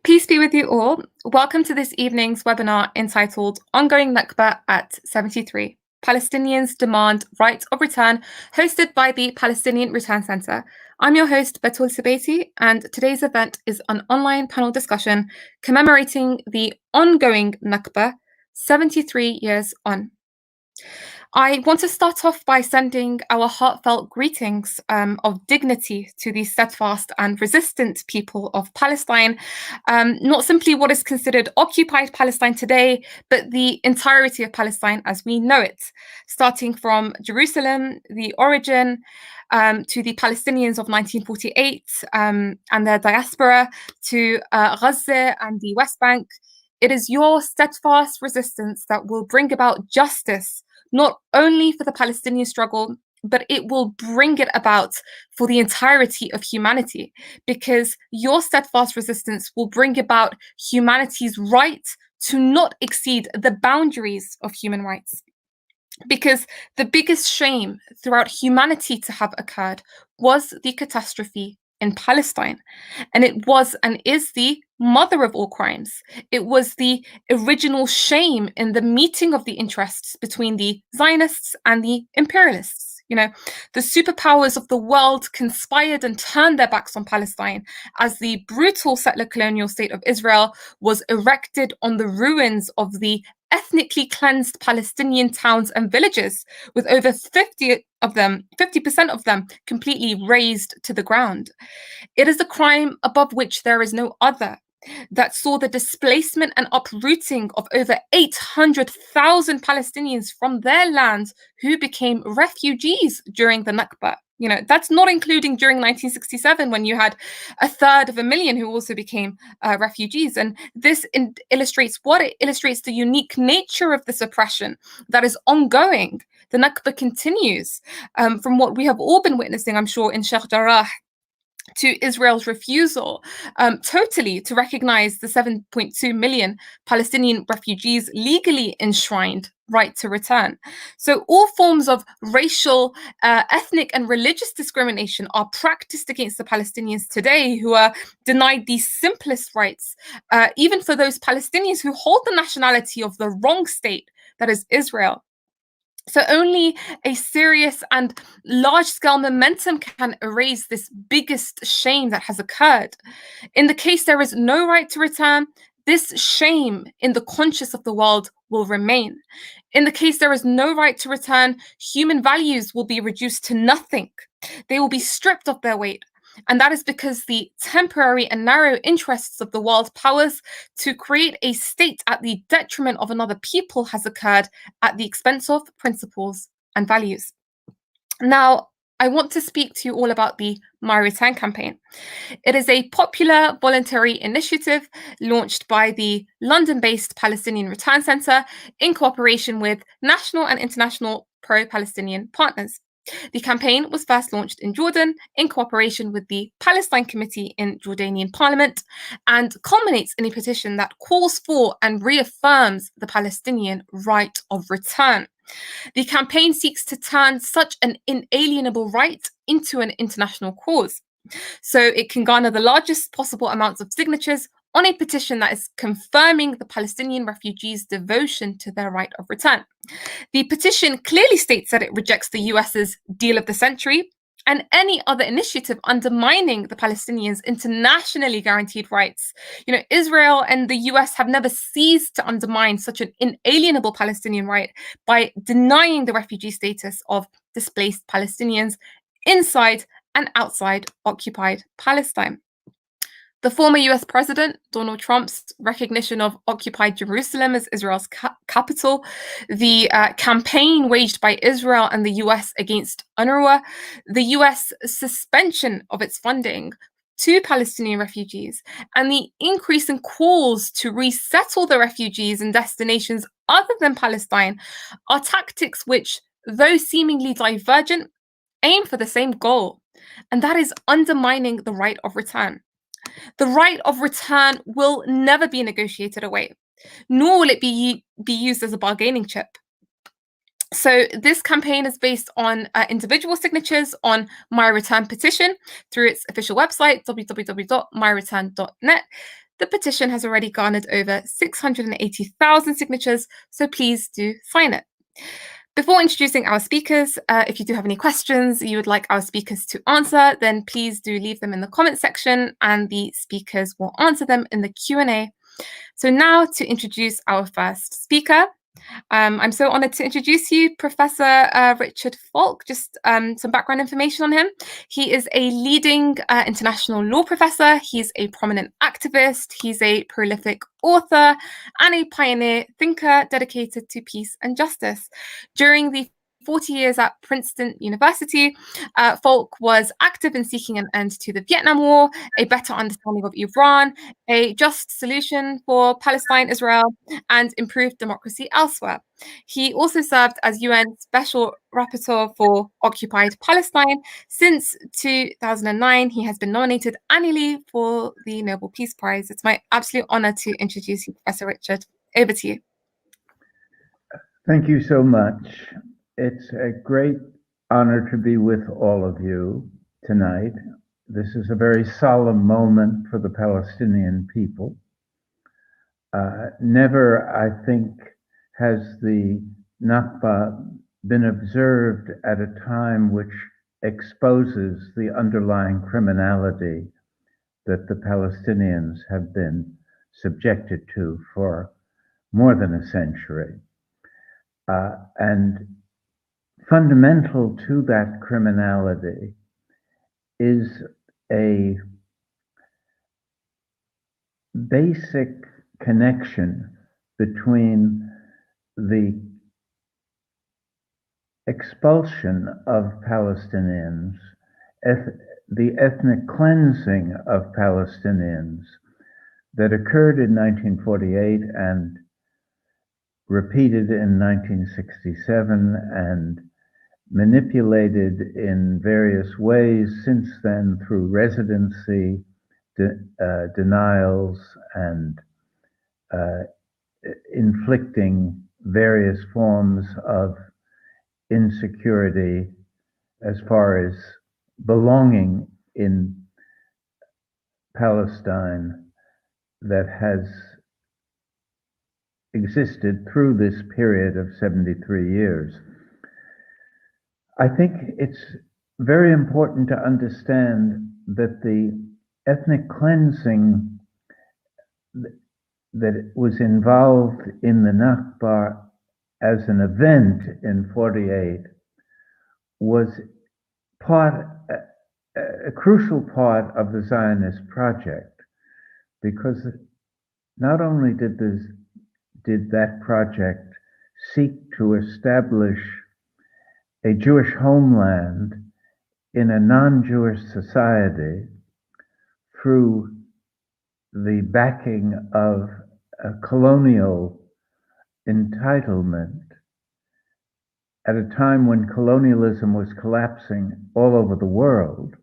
Peace be with you all. Welcome to this evening's webinar entitled Ongoing Nakba at 73. Palestinians Demand Right of Return, hosted by the Palestinian Return Centre. I'm your host, Batul Sibaiti, and today's event is an online panel discussion commemorating the ongoing Nakba 73 years on. I want to start off by sending our heartfelt greetings of dignity to the steadfast and resistant people of Palestine, not simply what is considered occupied Palestine today, but the entirety of Palestine as we know it, starting from Jerusalem, the origin, to the Palestinians of 1948 and their diaspora, to Gaza and the West Bank. It is your steadfast resistance that will bring about justice, not only for the Palestinian struggle, but it will bring it about for the entirety of humanity, because your steadfast resistance will bring about humanity's right to not exceed the boundaries of human rights. Because the biggest shame throughout humanity to have occurred was the catastrophe in Palestine. And it was and is the mother of all crimes. It was the original shame in the meeting of the interests between the Zionists and the imperialists. You know, the superpowers of the world conspired and turned their backs on Palestine as the brutal settler colonial state of Israel was erected on the ruins of the ethnically cleansed Palestinian towns and villages, with over 50% of them completely razed to the ground. It is a crime above which there is no other, that saw the displacement and uprooting of over 800,000 Palestinians from their lands who became refugees during the Nakba. You know, that's not including during 1967 when you had 1/3 who also became refugees. And this illustrates what? It illustrates the unique nature of this oppression that is ongoing. The Nakba continues from what we have all been witnessing, I'm sure, in Sheikh Jarrah, to Israel's refusal totally to recognize the 7.2 million Palestinian refugees legally enshrined right to return. So all forms of racial, ethnic, and religious discrimination are practiced against the Palestinians today, who are denied the simplest rights, even for those Palestinians who hold the nationality of the wrong state, that is Israel. So only a serious and large-scale momentum can erase this biggest shame that has occurred. In the case there is no right to return, this shame in the conscience of the world will remain. In the case there is no right to return, human values will be reduced to nothing. They will be stripped of their weight. And that is because the temporary and narrow interests of the world powers to create a state at the detriment of another people has occurred at the expense of principles and values. Now, I want to speak to you all about the My Return campaign. It is a popular voluntary initiative launched by the London-based Palestinian Return Centre in cooperation with national and international pro-Palestinian partners. The campaign was first launched in Jordan in cooperation with the Palestine Committee in Jordanian Parliament and culminates in a petition that calls for and reaffirms the Palestinian right of return. The campaign seeks to turn such an inalienable right into an international cause, so it can garner the largest possible amounts of signatures on a petition that is confirming the Palestinian refugees' devotion to their right of return. The petition clearly states that it rejects the US's deal of the century and any other initiative undermining the Palestinians' internationally guaranteed rights. You know, Israel and the US have never ceased to undermine such an inalienable Palestinian right by denying the refugee status of displaced Palestinians inside and outside occupied Palestine. The former US President Donald Trump's recognition of occupied Jerusalem as Israel's capital, the campaign waged by Israel and the US against UNRWA, the US suspension of its funding to Palestinian refugees, and the increase in calls to resettle the refugees in destinations other than Palestine are tactics which, though seemingly divergent, aim for the same goal, and that is undermining the right of return. The right of return will never be negotiated away, nor will it be used as a bargaining chip. So this campaign is based on individual signatures on My Return petition through its official website, www.myreturn.net. The petition has already garnered over 680,000 signatures, so please do sign it. Before introducing our speakers, if you do have any questions you would like our speakers to answer, then please do leave them in the comment section and the speakers will answer them in the Q&A. So now to introduce our first speaker. I'm so honored to introduce you, Professor Richard Falk. Just some background information on him. He is a leading international law professor. He's a prominent activist. He's a prolific author and a pioneer thinker dedicated to peace and justice. During the 40 years at Princeton University, Falk was active in seeking an end to the Vietnam War, a better understanding of Iran, a just solution for Palestine, Israel, and improved democracy elsewhere. He also served as UN Special Rapporteur for Occupied Palestine. Since 2009, he has been nominated annually for the Nobel Peace Prize. It's my absolute honor to introduce you, Professor Richard. Over to you. Thank you so much. It's a great honor to be with all of you tonight. This is a very solemn moment for the Palestinian people. Never, I think, has the Nakba been observed at a time which exposes the underlying criminality that the Palestinians have been subjected to for more than a century. And fundamental to that criminality is a basic connection between the expulsion of Palestinians, the ethnic cleansing of Palestinians that occurred in 1948 and repeated in 1967 and manipulated in various ways since then through residency denials and inflicting various forms of insecurity as far as belonging in Palestine that has existed through this period of 73 years. I think it's very important to understand that the ethnic cleansing that was involved in the Nakba as an event in 48 was a crucial part of the Zionist project, because not only did that project seek to establish a Jewish homeland in a non-Jewish society through the backing of a colonial entitlement at a time when colonialism was collapsing all over the world,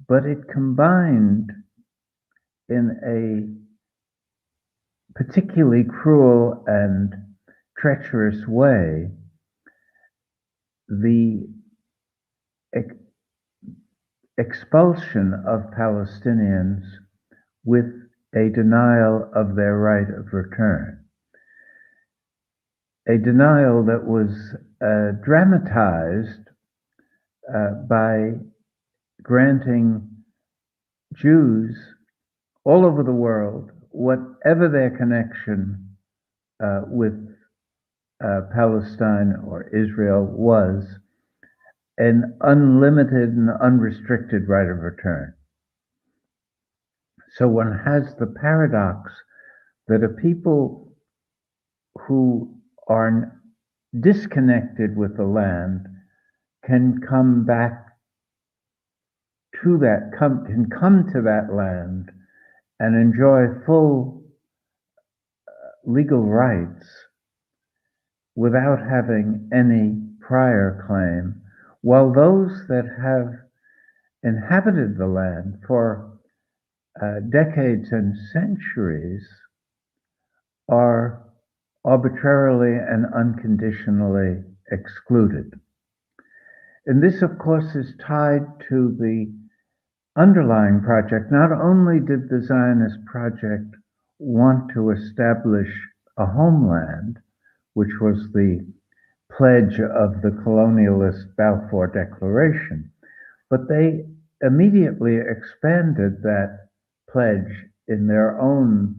but it combined in a particularly cruel and treacherous way the expulsion of Palestinians with a denial of their right of return. A denial that was dramatized by granting Jews all over the world, whatever their connection with Palestine or Israel was, an unlimited and unrestricted right of return. So one has the paradox that a people who are disconnected with the land can come back to that, can come to that land and enjoy full legal rights without having any prior claim, while those that have inhabited the land for decades and centuries are arbitrarily and unconditionally excluded. And this, of course, is tied to the underlying project, not only did the Zionist project want to establish a homeland, which was the pledge of the colonialist Balfour Declaration, but they immediately expanded that pledge in their own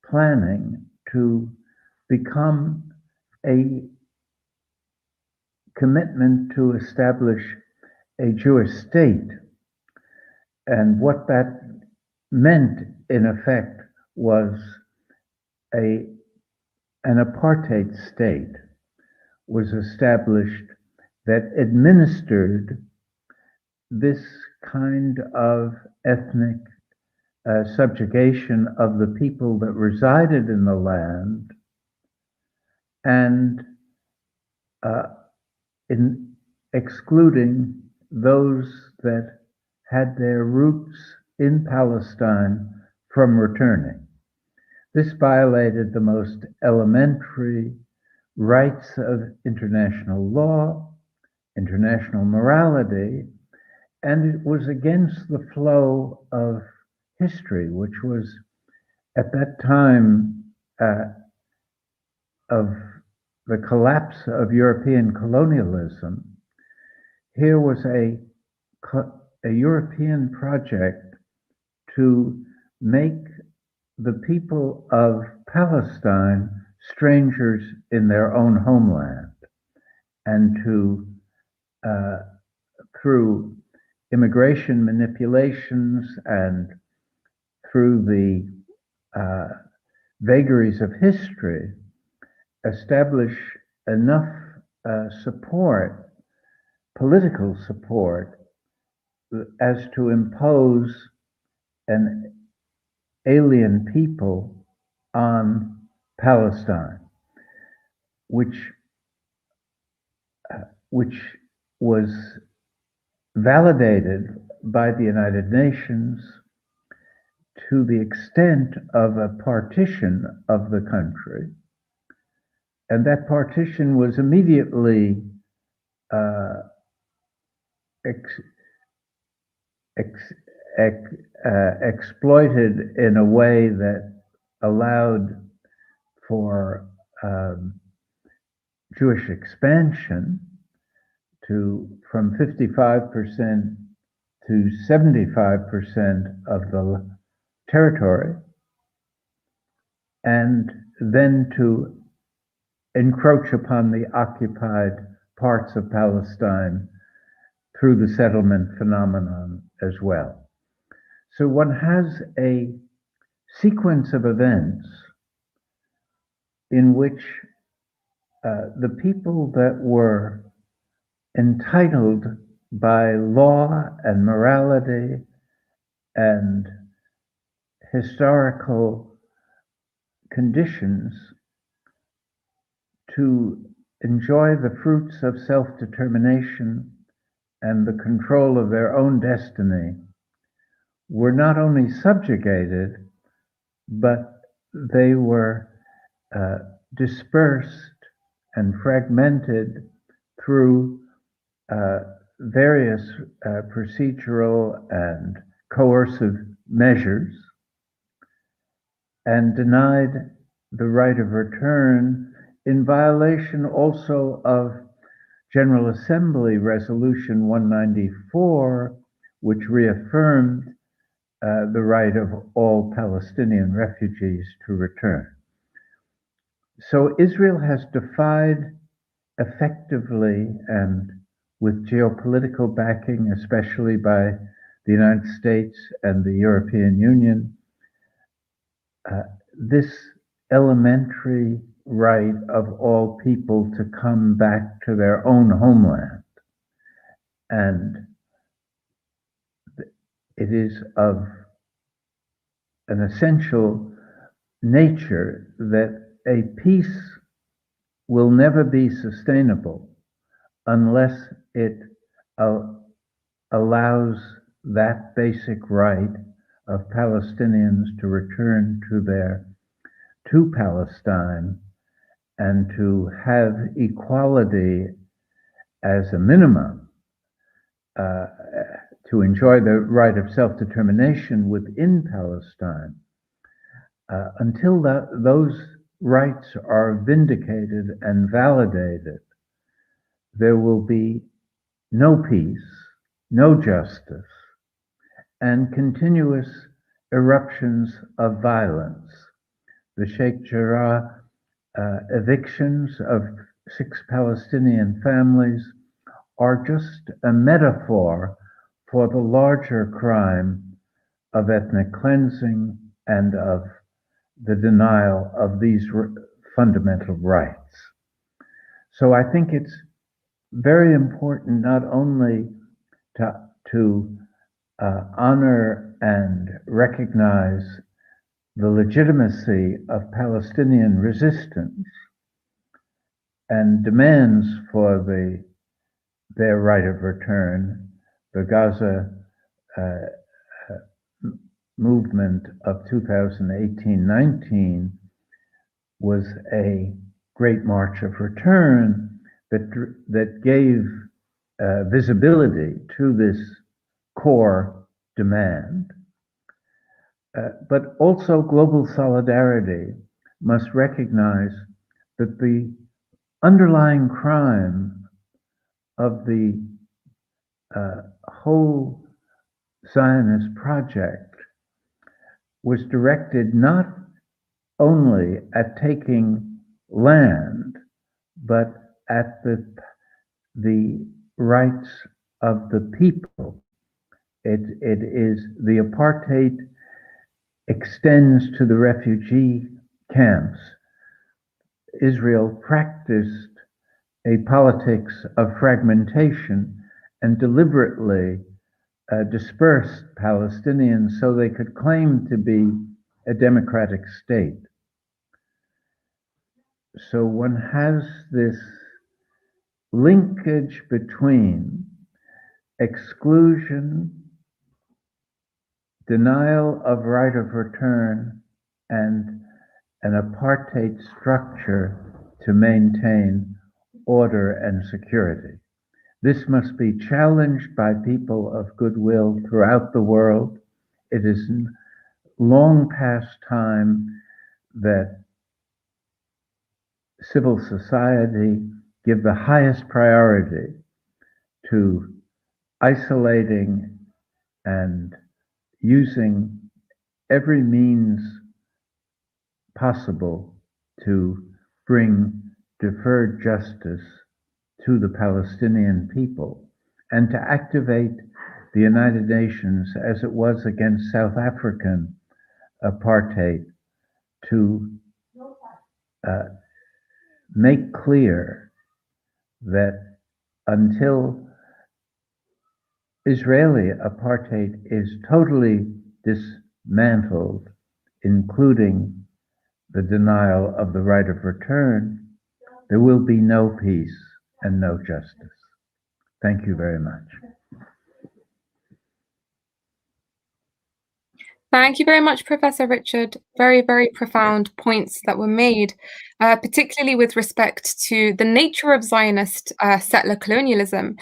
planning to become a commitment to establish a Jewish state. And what that meant, in effect, was an apartheid state was established that administered this kind of ethnic subjugation of the people that resided in the land, and in excluding those that had their roots in Palestine from returning. This violated the most elementary rights of international law, international morality, and it was against the flow of history, which was at that time of the collapse of European colonialism. Here was a European project to make the people of Palestine strangers in their own homeland, and to, through immigration manipulations and through the vagaries of history, establish enough support, political support, as to impose an alien people on Palestine, which was validated by the United Nations to the extent of a partition of the country. And that partition was immediately exploited in a way that allowed for Jewish expansion from 55% to 75% of the territory, and then to encroach upon the occupied parts of Palestine through the settlement phenomenon as well. So one has a sequence of events in which the people that were entitled by law and morality and historical conditions to enjoy the fruits of self-determination and the control of their own destiny were not only subjugated, but they were dispersed and fragmented through various procedural and coercive measures, and denied the right of return in violation also of General Assembly Resolution 194, which reaffirmed the right of all Palestinian refugees to return. So Israel has defied effectively, and with geopolitical backing, especially by the United States and the European Union, this elementary right of all people to come back to their own homeland. And it is of an essential nature that a peace will never be sustainable unless it allows that basic right of Palestinians to return to Palestine and to have equality as a minimum, to enjoy the right of self-determination within Palestine, until those rights are vindicated and validated, there will be no peace, no justice, and continuous eruptions of violence. The Sheikh Jarrah evictions of 6 Palestinian families are just a metaphor for the larger crime of ethnic cleansing and of the denial of these fundamental rights. So I think it's very important not only to honor and recognize the legitimacy of Palestinian resistance and demands for their right of return. The Gaza movement of 2018-19 was a great march of return that gave visibility to this core demand. But also global solidarity must recognize that the underlying crime of the whole Zionist project was directed not only at taking land, but at the rights of the people. It is the apartheid extends to the refugee camps. Israel practiced a politics of fragmentation and deliberately dispersed Palestinians so they could claim to be a democratic state. So one has this linkage between exclusion, denial of right of return, and an apartheid structure to maintain order and security. This must be challenged by people of goodwill throughout the world. It is long past time that civil society give the highest priority to isolating and using every means possible to bring deferred justice to the Palestinian people, and to activate the United Nations as it was against South African apartheid to make clear that until Israeli apartheid is totally dismantled, including the denial of the right of return, there will be no peace and no justice. Thank you very much. Thank you very much, Professor Richard. Very, very profound points that were made, particularly with respect to the nature of Zionist settler colonialism,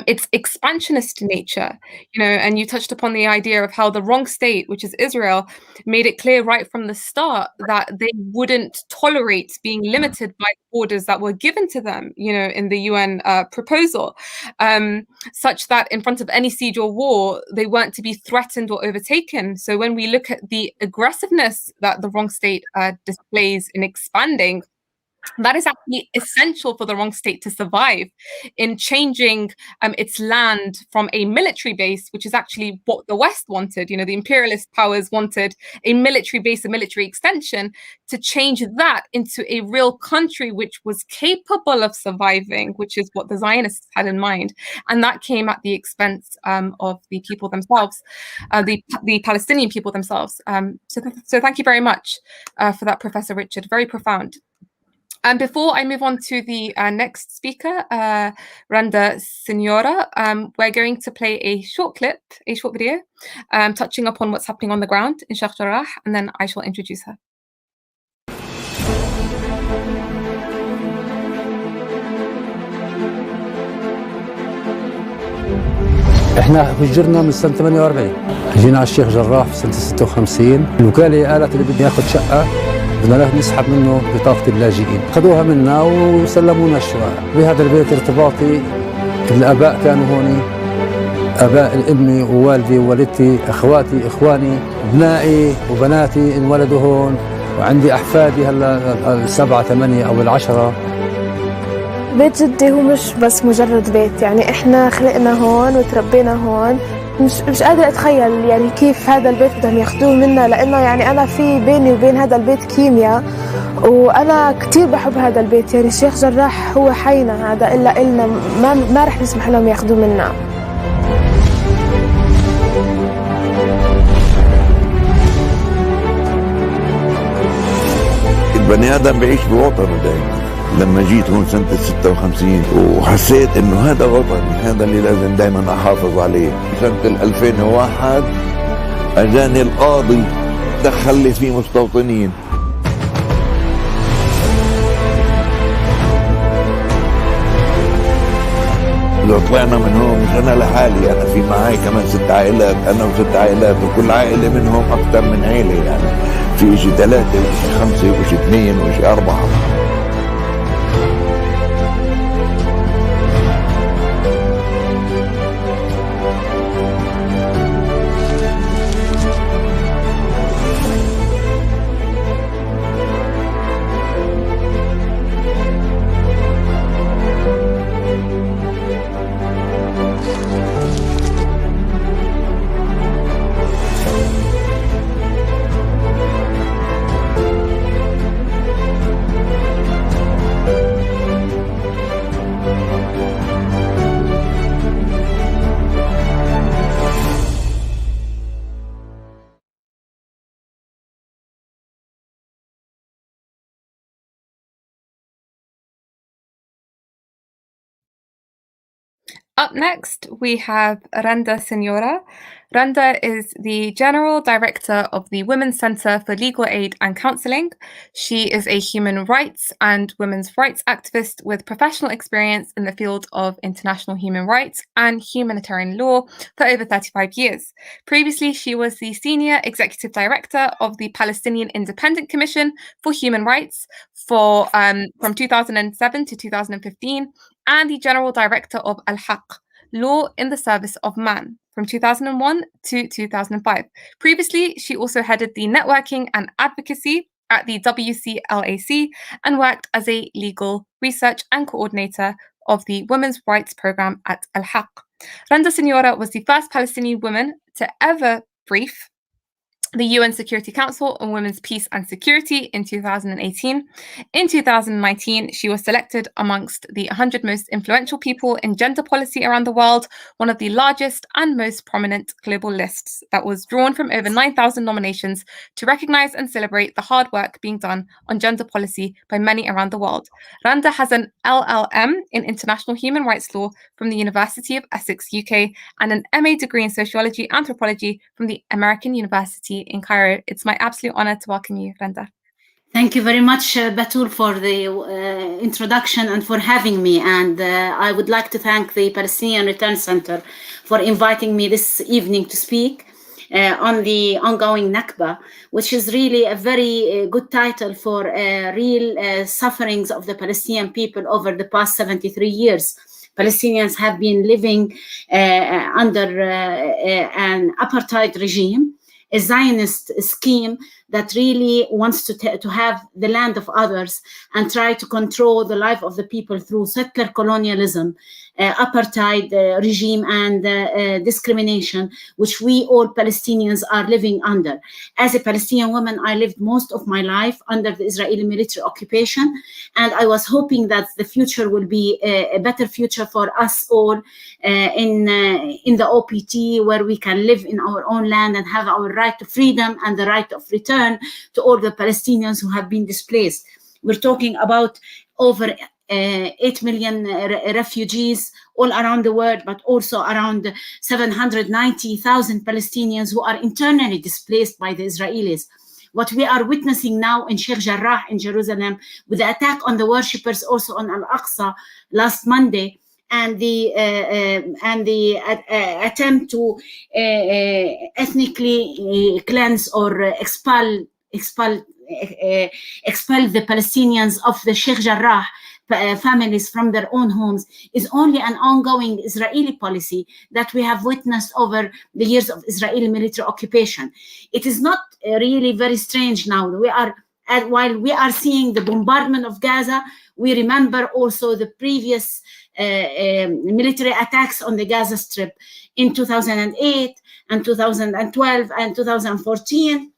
its expansionist nature, and you touched upon the idea of how the wrong state, which is Israel, made it clear right from the start that they wouldn't tolerate being limited by borders that were given to them, in the UN proposal, such that in front of any siege or war, they weren't to be threatened or overtaken. So when we look at the aggressiveness that the wrong state displays in expanding, that is actually essential for the wrong state to survive in changing its land from a military base, which is actually what the West wanted. The imperialist powers wanted a military base, a military extension, to change that into a real country which was capable of surviving, which is what the Zionists had in mind. And that came at the expense of the people themselves, the Palestinian people themselves. So thank you very much for that, Professor Richard. Very profound. And before I move on to the next speaker, Randa Senora, we're going to play a short video, touching upon what's happening on the ground in Sheikh Jarrah, and then I shall introduce her. احنا هجرنا من سنة 48، جينا على الشيخ جراح في سنة 56. الوكالة قالت اللي بدي ياخذ شقة بدنا نسحب منه بطاقة اللاجئين، خذوها منا وسلمونا الشقق. بهذا البيت ارتباطي، الآباء كانوا هون، آباء أمي ووالدي ووالدتي، أخواتي إخواني، أبنائي وبناتي انولدوا هون، وعندي أحفادي هلا 7 8 أو 10. بيت جدي هو مش بس مجرد بيت، يعني إحنا خلقنا هون وتربينا هون. مش قادرة أتخيل يعني كيف هذا البيت بدهم ياخدوه منا، لأنه يعني أنا في بيني وبين هذا البيت كيمياء، وأنا كتير بحب هذا البيت. يعني الشيخ جراح هو حينا هذا، إلا إلنا ما رح نسمح لهم ياخدوه منا. البني آدم بعيش بوطنه دائما. لما جيت هون سنة 56 وحسيت انه هذا وطني، هذا اللي لازم دائما احافظ عليه. سنة 2001 اجاني القاضي دخل لي في مستوطنين. لو طلعنا من هون مش انا لحالي، انا في معي كمان 6 عائلات، انا و6 عائلات، وكل عائلة منهم اكثر من عائلة، يعني في شيء 3 وشيء 5 وشيء 2 وشيء 4. Up next, we have Randa Senora. Randa is the General Director of the Women's Centre for Legal Aid and Counselling. She is a human rights and women's rights activist with professional experience in the field of international human rights and humanitarian law for over 35 years. Previously, she was the Senior Executive Director of the Palestinian Independent Commission for Human Rights from 2007 to 2015, and the General Director of Al-Haq, Law in the Service of Man, from 2001 to 2005. Previously, she also headed the networking and advocacy at the WCLAC and worked as a legal research and coordinator of the Women's Rights Program at Al-Haq. Randa Senora was the first Palestinian woman to ever brief the UN Security Council on Women's Peace and Security in 2018. In 2019, she was selected amongst the 100 most influential people in gender policy around the world, one of the largest and most prominent global lists that was drawn from over 9,000 nominations to recognize and celebrate the hard work being done on gender policy by many around the world. Randa has an LLM in International Human Rights Law from the University of Essex, UK, and an MA degree in Sociology Anthropology from the American University in Cairo. It's my absolute honor to welcome you, Randa. Thank you very much, Batul, for the introduction and for having me. And I would like to thank the Palestinian Return Center for inviting me this evening to speak on the ongoing Nakba, which is really a very good title for real sufferings of the Palestinian people over the past 73 years. Palestinians have been living under an apartheid regime, a Zionist scheme that really wants to have the land of others and try to control the life of the people through settler colonialism, apartheid regime, and discrimination, which we all Palestinians are living under. As a Palestinian woman, I lived most of my life under the Israeli military occupation, and I was hoping that the future will be a better future for us all in the OPT, where we can live in our own land and have our right to freedom and the right of return to all the Palestinians who have been displaced. We're talking about over 8 million refugees all around the world, but also around 790,000 Palestinians who are internally displaced by the Israelis. What we are witnessing now in Sheikh Jarrah in Jerusalem, with the attack on the worshippers also on Al-Aqsa last Monday, and the attempt to ethnically cleanse or expel the Palestinians of the Sheikh Jarrah families from their own homes is only an ongoing Israeli policy that we have witnessed over the years of Israeli military occupation. It is not really very strange now. While we are seeing the bombardment of Gaza, we remember also the previous military attacks on the Gaza Strip in 2008 and 2012 and 2014.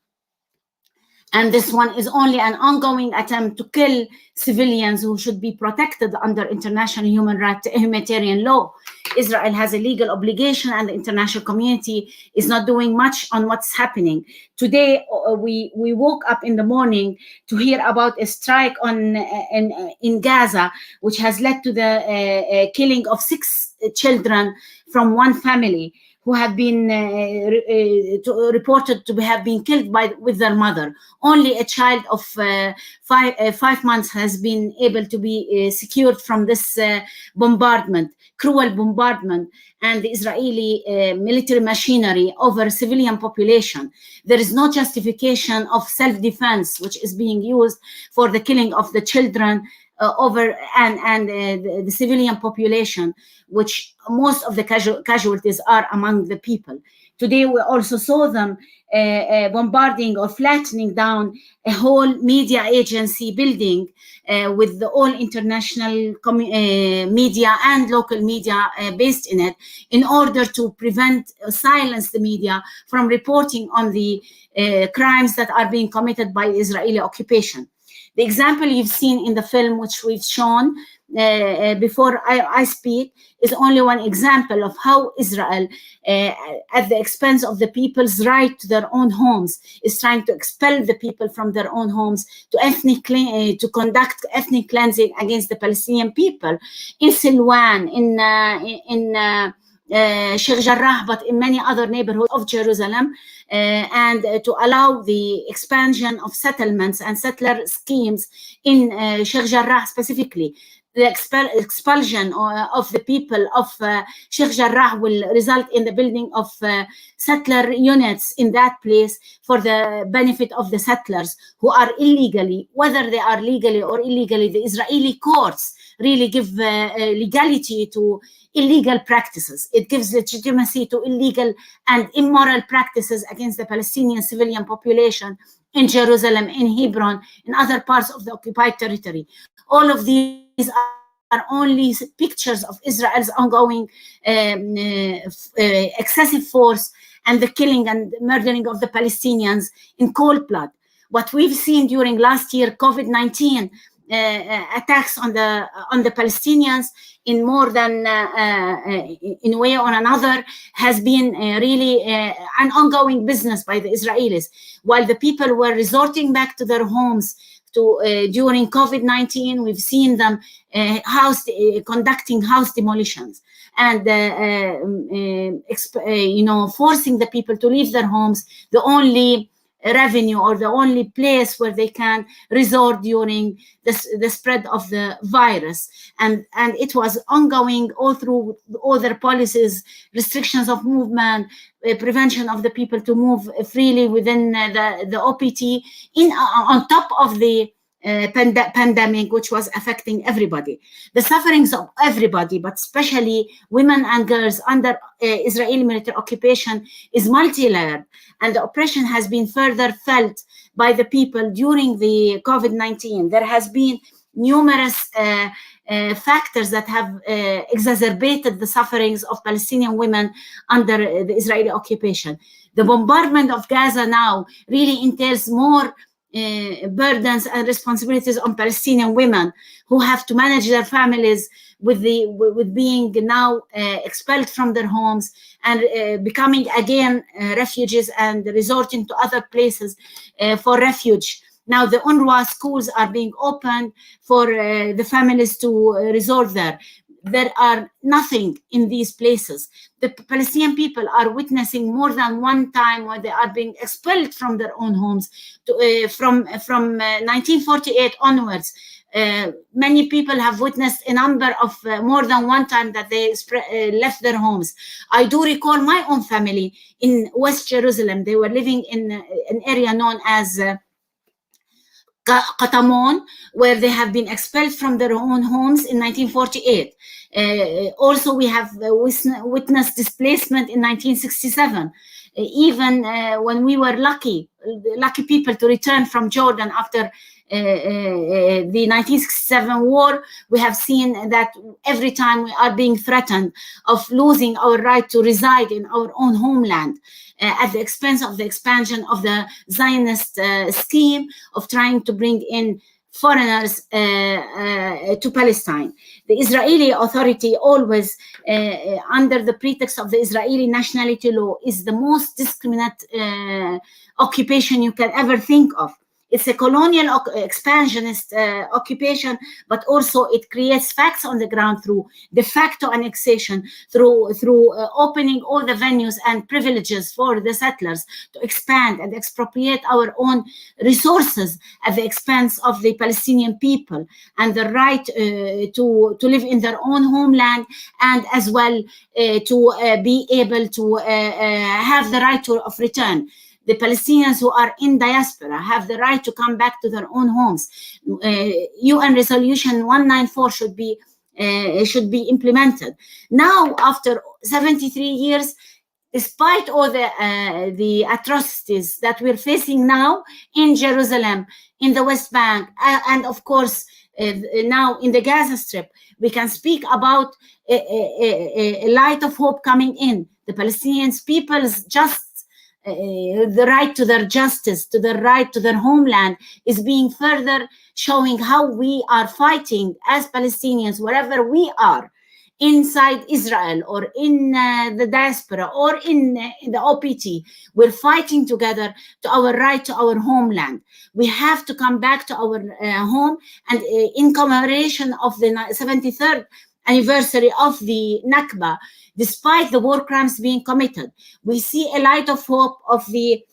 And this one is only an ongoing attempt to kill civilians who should be protected under international humanitarian law. Israel has a legal obligation, and the international community is not doing much on what's happening. Today, we woke up in the morning to hear about a strike in Gaza, which has led to the killing of 6 children from one family, who have been reported to have been killed with their mother. Only a child of 5 months has been able to be secured from this bombardment, cruel bombardment, and the Israeli military machinery over civilian population. There is no justification of self-defense, which is being used for the killing of the children the civilian population, which most of the casualties are among the people. Today, we also saw them bombarding or flattening down a whole media agency building with all international media and local media based in it, in order to silence the media from reporting on the crimes that are being committed by Israeli occupation. The example you've seen in the film, which we've shown before I speak, is only one example of how Israel, at the expense of the people's right to their own homes, is trying to expel the people from their own homes, to conduct ethnic cleansing against the Palestinian people in Silwan, in Sheikh Jarrah, but in many other neighborhoods of Jerusalem, and to allow the expansion of settlements and settler schemes in Sheikh Jarrah specifically. The expulsion of the people of Sheikh Jarrah will result in the building of settler units in that place for the benefit of the settlers who are illegally, whether they are legally or illegally. The Israeli courts really give legality to illegal practices. It gives legitimacy to illegal and immoral practices against the Palestinian civilian population in Jerusalem, in Hebron, in other parts of the occupied territory. All of these are only pictures of Israel's ongoing excessive force and the killing and murdering of the Palestinians in cold blood. What we've seen during last year, COVID-19 attacks on the Palestinians in more than in a way or another has been really an ongoing business by the Israelis. While the people were resorting back to their homes during COVID-19, we've seen them conducting house demolitions and forcing the people to leave their homes, the only revenue or the only place where they can resort during the spread of the virus. And it was ongoing all through all their policies, restrictions of movement, prevention of the people to move freely within the OPT, on top of the pandemic, which was affecting everybody. The sufferings of everybody, but especially women and girls under Israeli military occupation, is multi-layered, and the oppression has been further felt by the people during the COVID-19. There has been numerous factors that have exacerbated the sufferings of Palestinian women under the Israeli occupation. The bombardment of Gaza now really entails more burdens and responsibilities on Palestinian women, who have to manage their families with being now expelled from their homes and becoming again refugees and resorting to other places for refuge. Now the UNRWA schools are being opened for the families to resort there. There are nothing in these places. The Palestinian people are witnessing more than one time where they are being expelled from their own homes. From 1948 onwards, Many people have witnessed a number of more than one time that they left their homes. I do recall my own family in West Jerusalem. They were living in an area known as Qatamon, where they have been expelled from their own homes in 1948. Also, we have witnessed displacement in 1967. Even when we were lucky people to return from Jordan after the 1967 war, we have seen that every time we are being threatened of losing our right to reside in our own homeland at the expense of the expansion of the Zionist scheme of trying to bring in foreigners to Palestine. The Israeli authority always, under the pretext of the Israeli nationality law, is the most discriminatory occupation you can ever think of. It's a colonial expansionist occupation, but also it creates facts on the ground through de facto annexation, through opening all the venues and privileges for the settlers to expand and expropriate our own resources at the expense of the Palestinian people and the right to live in their own homeland, and as well to be able to have the right of return. The Palestinians who are in diaspora have the right to come back to their own homes. UN Resolution 194 should be implemented. Now, after 73 years, despite all the atrocities that we're facing now in Jerusalem, in the West Bank, and of course now in the Gaza Strip, we can speak about a light of hope coming in. The Palestinian people's the right to their justice, to the right to their homeland is being further showing how we are fighting as Palestinians, wherever we are, inside Israel or in the diaspora or in the OPT. We're fighting together to our right to our homeland. We have to come back to our home, and in commemoration of the 73rd anniversary of the Nakba, despite the war crimes being committed, we see a light of hope of the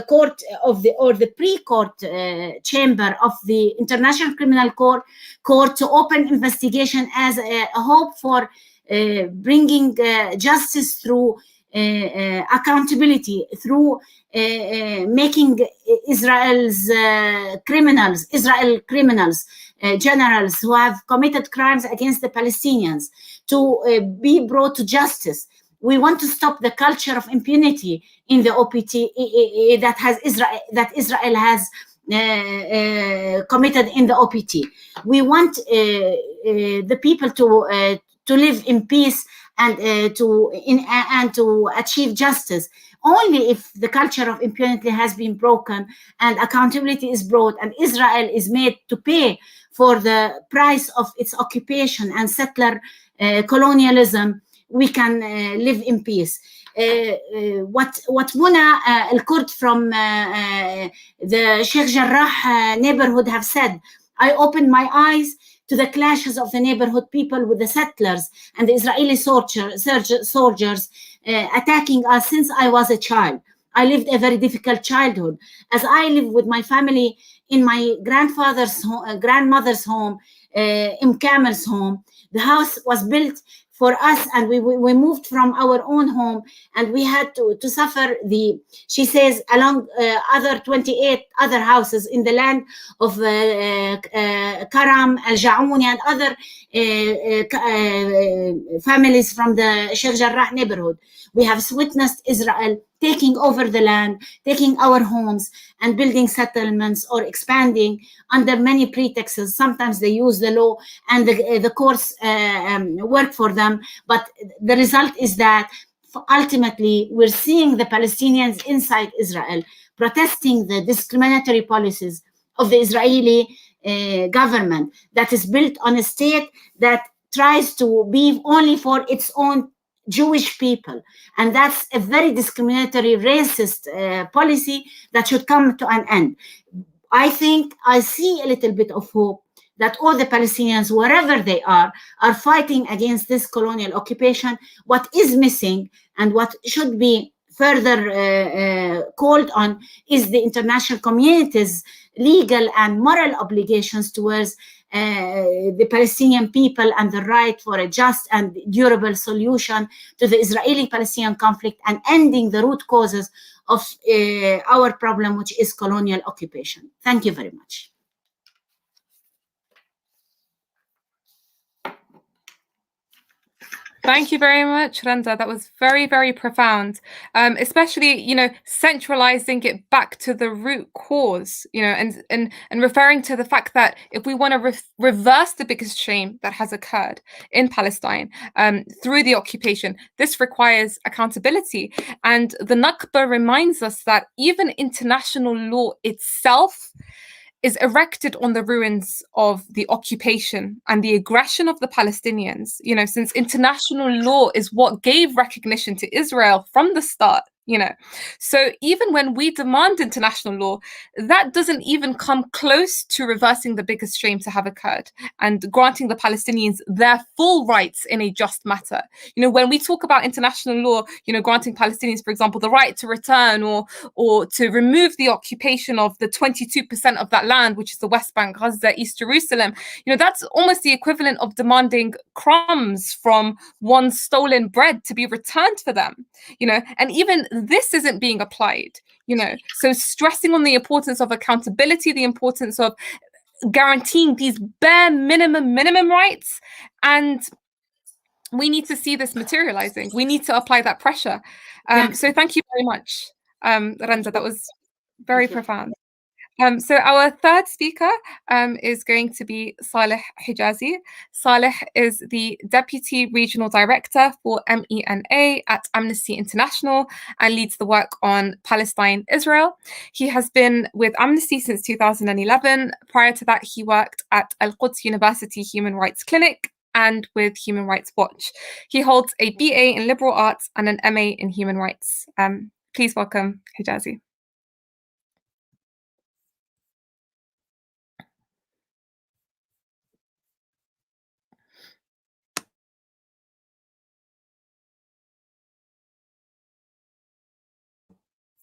court of the pre-court chamber of the International Criminal Court to open investigation as a hope for bringing justice through accountability, through making Israel criminals, generals who have committed crimes against the Palestinians to be brought to justice. We want to stop the culture of impunity in the OPT that Israel has committed in the OPT. We want the people to live in peace and to achieve justice. Only if the culture of impunity has been broken and accountability is brought and Israel is made to pay for the price of its occupation and settler colonialism, we can live in peace. What Muna Al-Kurd from the Sheikh Jarrah neighborhood have said, I opened my eyes to the clashes of the neighborhood people with the settlers and the Israeli soldiers attacking us since I was a child. I lived a very difficult childhood. As I lived with my family in my grandmother's home, Camel's home, the house was built for us, and we moved from our own home, and we had to suffer she says, along other 28 other houses in the land of Karam, Al-Ja'ouni, and other families from the Sheikh Jarrah neighborhood. We have witnessed Israel taking over the land, taking our homes, and building settlements or expanding under many pretexts. Sometimes they use the law and the courts work for them. But the result is that ultimately we're seeing the Palestinians inside Israel protesting the discriminatory policies of the Israeli government that is built on a state that tries to be only for its own Jewish people, and that's a very discriminatory, racist policy that should come to an end. I think I see a little bit of hope that all the Palestinians, wherever they are fighting against this colonial occupation. What is missing and what should be further called on is the international community's legal and moral obligations towards the Palestinian people and the right for a just and durable solution to the Israeli-Palestinian conflict, and ending the root causes of our problem, which is colonial occupation. Thank you very much. Thank you very much, Randa. That was very, very profound. Especially, centralizing it back to the root cause, and referring to the fact that if we want to reverse the biggest shame that has occurred in Palestine through the occupation, this requires accountability. And the Nakba reminds us that even international law itself is erected on the ruins of the occupation and the aggression of the Palestinians, since international law is what gave recognition to Israel from the start. So even when we demand international law, that doesn't even come close to reversing the biggest shame to have occurred and granting the Palestinians their full rights in a just matter. When we talk about international law, granting Palestinians, for example, the right to return or to remove the occupation of the 22% of that land, which is the West Bank, Gaza, East Jerusalem, that's almost the equivalent of demanding crumbs from one's stolen bread to be returned for them, and even this isn't being applied, so stressing on the importance of accountability, the importance of guaranteeing these bare minimum rights. And we need to see this materializing. We need to apply that pressure. So thank you very much, Randa. That was very profound. So our third speaker is going to be Saleh Hijazi. Saleh is the Deputy Regional Director for MENA at Amnesty International and leads the work on Palestine-Israel. He has been with Amnesty since 2011. Prior to that, he worked at Al-Quds University Human Rights Clinic and with Human Rights Watch. He holds a BA in Liberal Arts and an MA in Human Rights. Please welcome Hijazi.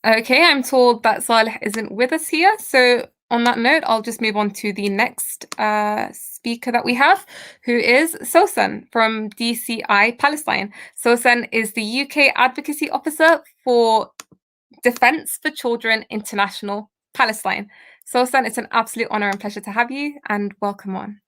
Okay, I'm told that Saleh isn't with us here. So on that note, I'll just move on to the next speaker that we have, who is Sosan from DCI Palestine. Sosan is the UK Advocacy Officer for Defence for Children International Palestine. Sosan, it's an absolute honour and pleasure to have you, and welcome on.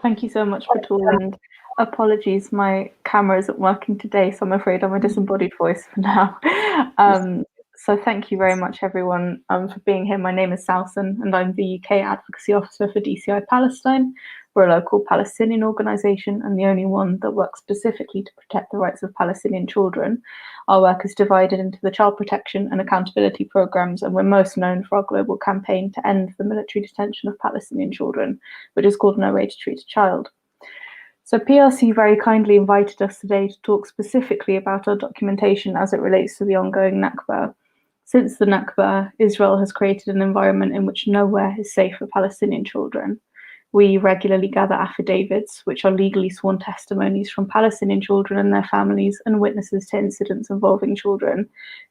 Thank you so much, Batul, and apologies, my camera isn't working today, so I'm afraid I'm a disembodied voice for now. So thank you very much, everyone, for being here. My name is Sosan, and I'm the UK Advocacy Officer for DCI Palestine. We're a local Palestinian organisation and the only one that works specifically to protect the rights of Palestinian children. Our work is divided into the child protection and accountability programmes, and we're most known for our global campaign to end the military detention of Palestinian children, which is called No Way to Treat a Child. So PRC very kindly invited us today to talk specifically about our documentation as it relates to the ongoing Nakba. Since the Nakba, Israel has created an environment in which nowhere is safe for Palestinian children. We regularly gather affidavits, which are legally sworn testimonies from Palestinian children and their families and witnesses to incidents involving children.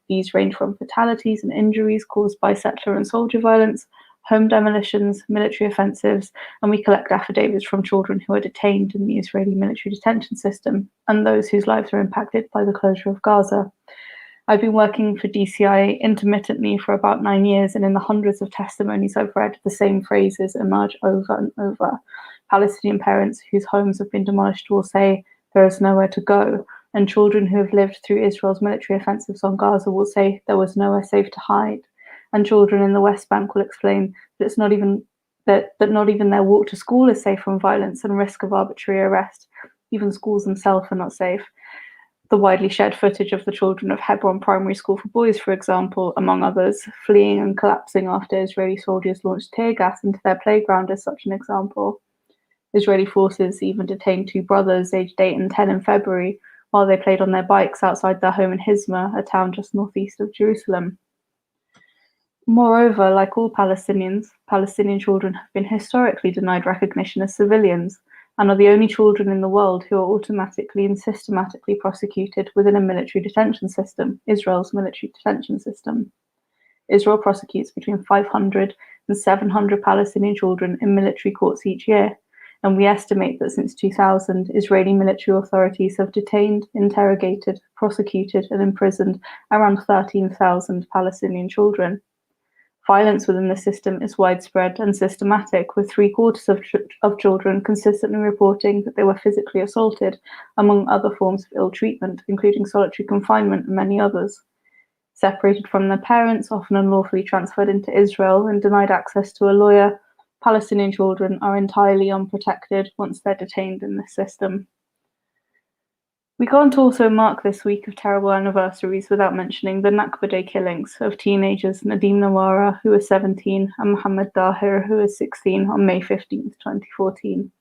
These range from fatalities and injuries caused by settler and soldier violence, home demolitions, military offensives, and we collect affidavits from children who are detained in the Israeli military detention system and those whose lives are impacted by the closure of Gaza. I've been working for DCI intermittently for about 9 years, and in the hundreds of testimonies I've read, the same phrases emerge over and over. Palestinian parents whose homes have been demolished will say there is nowhere to go, and children who have lived through Israel's military offensives on Gaza will say there was nowhere safe to hide. And children in the West Bank will explain that it's not even that not even their walk to school is safe from violence and risk of arbitrary arrest. Even schools themselves are not safe. The widely shared footage of the children of Hebron Primary School for Boys, for example, among others, fleeing and collapsing after Israeli soldiers launched tear gas into their playground is such an example. Israeli forces even detained 2 brothers aged 8 and 10 in February while they played on their bikes outside their home in Hizma, a town just northeast of Jerusalem. Moreover, like all Palestinians, Palestinian children have been historically denied recognition as civilians and are the only children in the world who are automatically and systematically prosecuted within a military detention system, Israel's military detention system. Israel prosecutes between 500 than 700 Palestinian children in military courts each year. And we estimate that since 2000, Israeli military authorities have detained, interrogated, prosecuted, and imprisoned around 13,000 Palestinian children. Violence within the system is widespread and systematic, with 3/4 of children consistently reporting that they were physically assaulted, among other forms of ill treatment, including solitary confinement and many others. Separated from their parents, often unlawfully transferred into Israel, and denied access to a lawyer, Palestinian children are entirely unprotected once they're detained in this system. We can't also mark this week of terrible anniversaries without mentioning the Nakba Day killings of teenagers Nadim Nawara, who was 17, and Mohammed Dahir, who was 16, on May 15, 2014.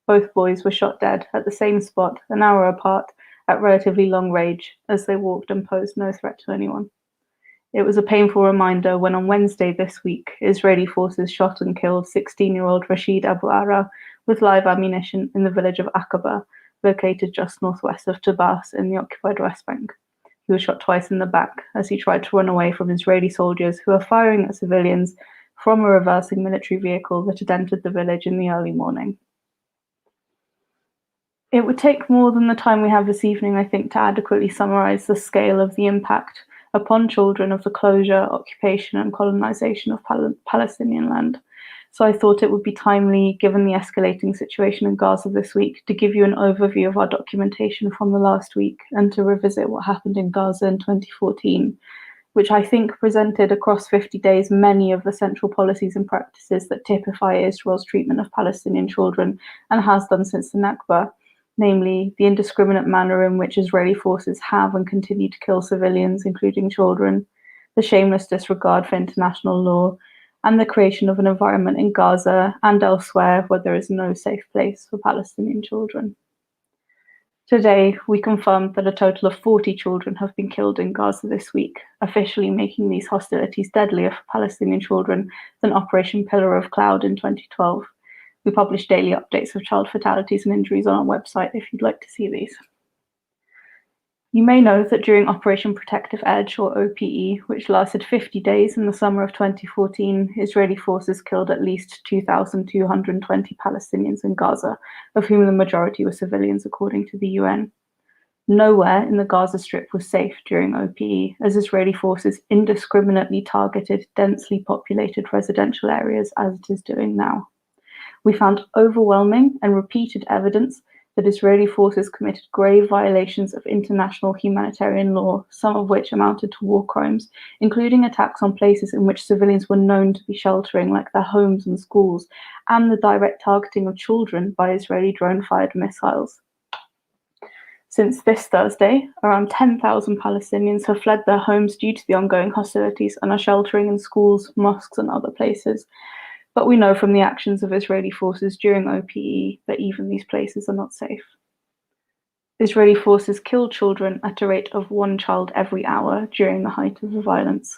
Both boys were shot dead at the same spot, an hour apart, at relatively long range, as they walked and posed no threat to anyone. It was a painful reminder when on Wednesday this week, Israeli forces shot and killed 16-year-old Rashid Abu Ara with live ammunition in the village of Aqaba, located just northwest of Tabas in the occupied West Bank. He was shot twice in the back as he tried to run away from Israeli soldiers who were firing at civilians from a reversing military vehicle that had entered the village in the early morning. It would take more than the time we have this evening, I think, to adequately summarize the scale of the impact upon children of the closure, occupation, and colonization of Palestinian land. So I thought it would be timely, given the escalating situation in Gaza this week, to give you an overview of our documentation from the last week and to revisit what happened in Gaza in 2014, which I think presented across 50 days many of the central policies and practices that typify Israel's treatment of Palestinian children and has done since the Nakba, namely the indiscriminate manner in which Israeli forces have and continue to kill civilians, including children, the shameless disregard for international law, and the creation of an environment in Gaza and elsewhere where there is no safe place for Palestinian children. Today, we confirmed that a total of 40 children have been killed in Gaza this week, officially making these hostilities deadlier for Palestinian children than Operation Pillar of Cloud in 2012. We publish daily updates of child fatalities and injuries on our website if you'd like to see these. You may know that during Operation Protective Edge, or OPE, which lasted 50 days in the summer of 2014, Israeli forces killed at least 2,220 Palestinians in Gaza, of whom the majority were civilians, according to the UN. Nowhere in the Gaza Strip was safe during OPE, as Israeli forces indiscriminately targeted densely populated residential areas, as it is doing now. We found overwhelming and repeated evidence that Israeli forces committed grave violations of international humanitarian law, some of which amounted to war crimes, including attacks on places in which civilians were known to be sheltering, like their homes and schools, and the direct targeting of children by Israeli drone-fired missiles. Since this Thursday, around 10,000 Palestinians have fled their homes due to the ongoing hostilities and are sheltering in schools, mosques, and other places. But we know from the actions of Israeli forces during OPE that even these places are not safe. Israeli forces killed children at a rate of 1 child every hour during the height of the violence.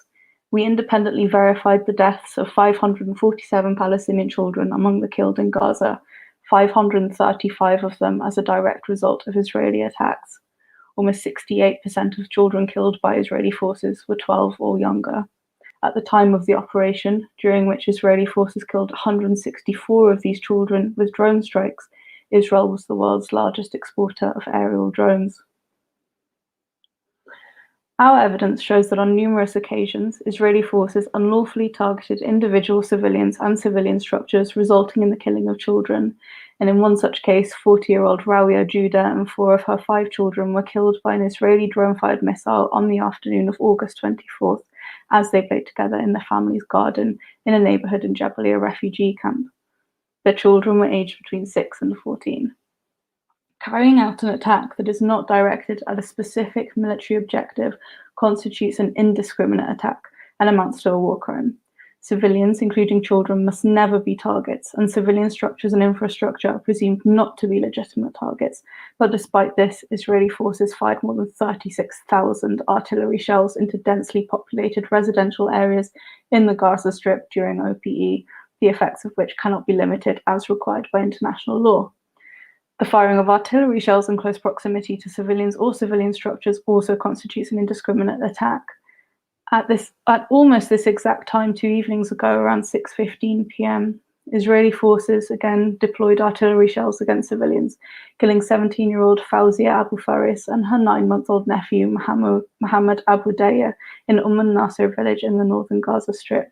We independently verified the deaths of 547 Palestinian children among the killed in Gaza, 535 of them as a direct result of Israeli attacks. Almost 68% of children killed by Israeli forces were 12 or younger. At the time of the operation, during which Israeli forces killed 164 of these children with drone strikes, Israel was the world's largest exporter of aerial drones. Our evidence shows that on numerous occasions, Israeli forces unlawfully targeted individual civilians and civilian structures, resulting in the killing of children. And in one such case, 40-year-old Rawia Judah and 4 of her 5 children were killed by an Israeli drone-fired missile on the afternoon of August 24th, as they played together in their family's garden in a neighborhood in Jabalia refugee camp. Their children were aged between 6 and 14. Carrying out an attack that is not directed at a specific military objective constitutes an indiscriminate attack and amounts to a war crime. Civilians, including children, must never be targets, and civilian structures and infrastructure are presumed not to be legitimate targets. But despite this, Israeli forces fired more than 36,000 artillery shells into densely populated residential areas in the Gaza Strip during OPE, the effects of which cannot be limited as required by international law. The firing of artillery shells in close proximity to civilians or civilian structures also constitutes an indiscriminate attack. At almost this exact time 2 evenings ago, around 6:15 p.m., Israeli forces again deployed artillery shells against civilians, killing 17-year-old Fawzia Abu Faris and her 9-month-old nephew Mohammed Abu Daya in Nasser village in the northern Gaza Strip.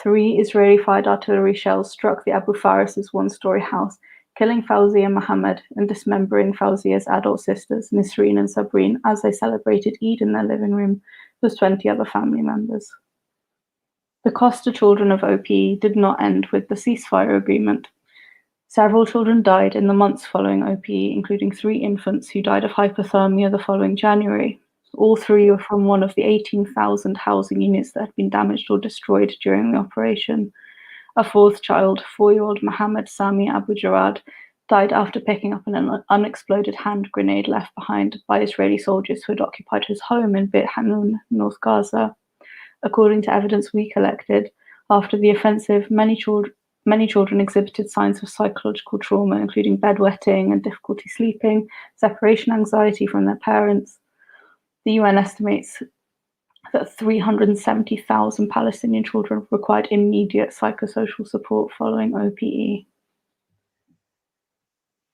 3 Israeli-fired artillery shells struck the Abu Faris' one-story house, killing Fawzia Mohammed and dismembering Fawzia's adult sisters, Nisreen and Sabreen, as they celebrated Eid in their living room with 20 other family members. The cost to children of OPE did not end with the ceasefire agreement. Several children died in the months following OPE, including 3 infants who died of hypothermia the following January. All 3 were from one of the 18,000 housing units that had been damaged or destroyed during the operation. A 4th child, 4-year-old Mohammed Sami Abu Jarad, died after picking up an unexploded hand grenade left behind by Israeli soldiers who had occupied his home in Beit Hanun, North Gaza. According to evidence we collected, after the offensive, many children exhibited signs of psychological trauma, including bedwetting and difficulty sleeping, separation anxiety from their parents. The UN estimates that 370,000 Palestinian children required immediate psychosocial support following OPE.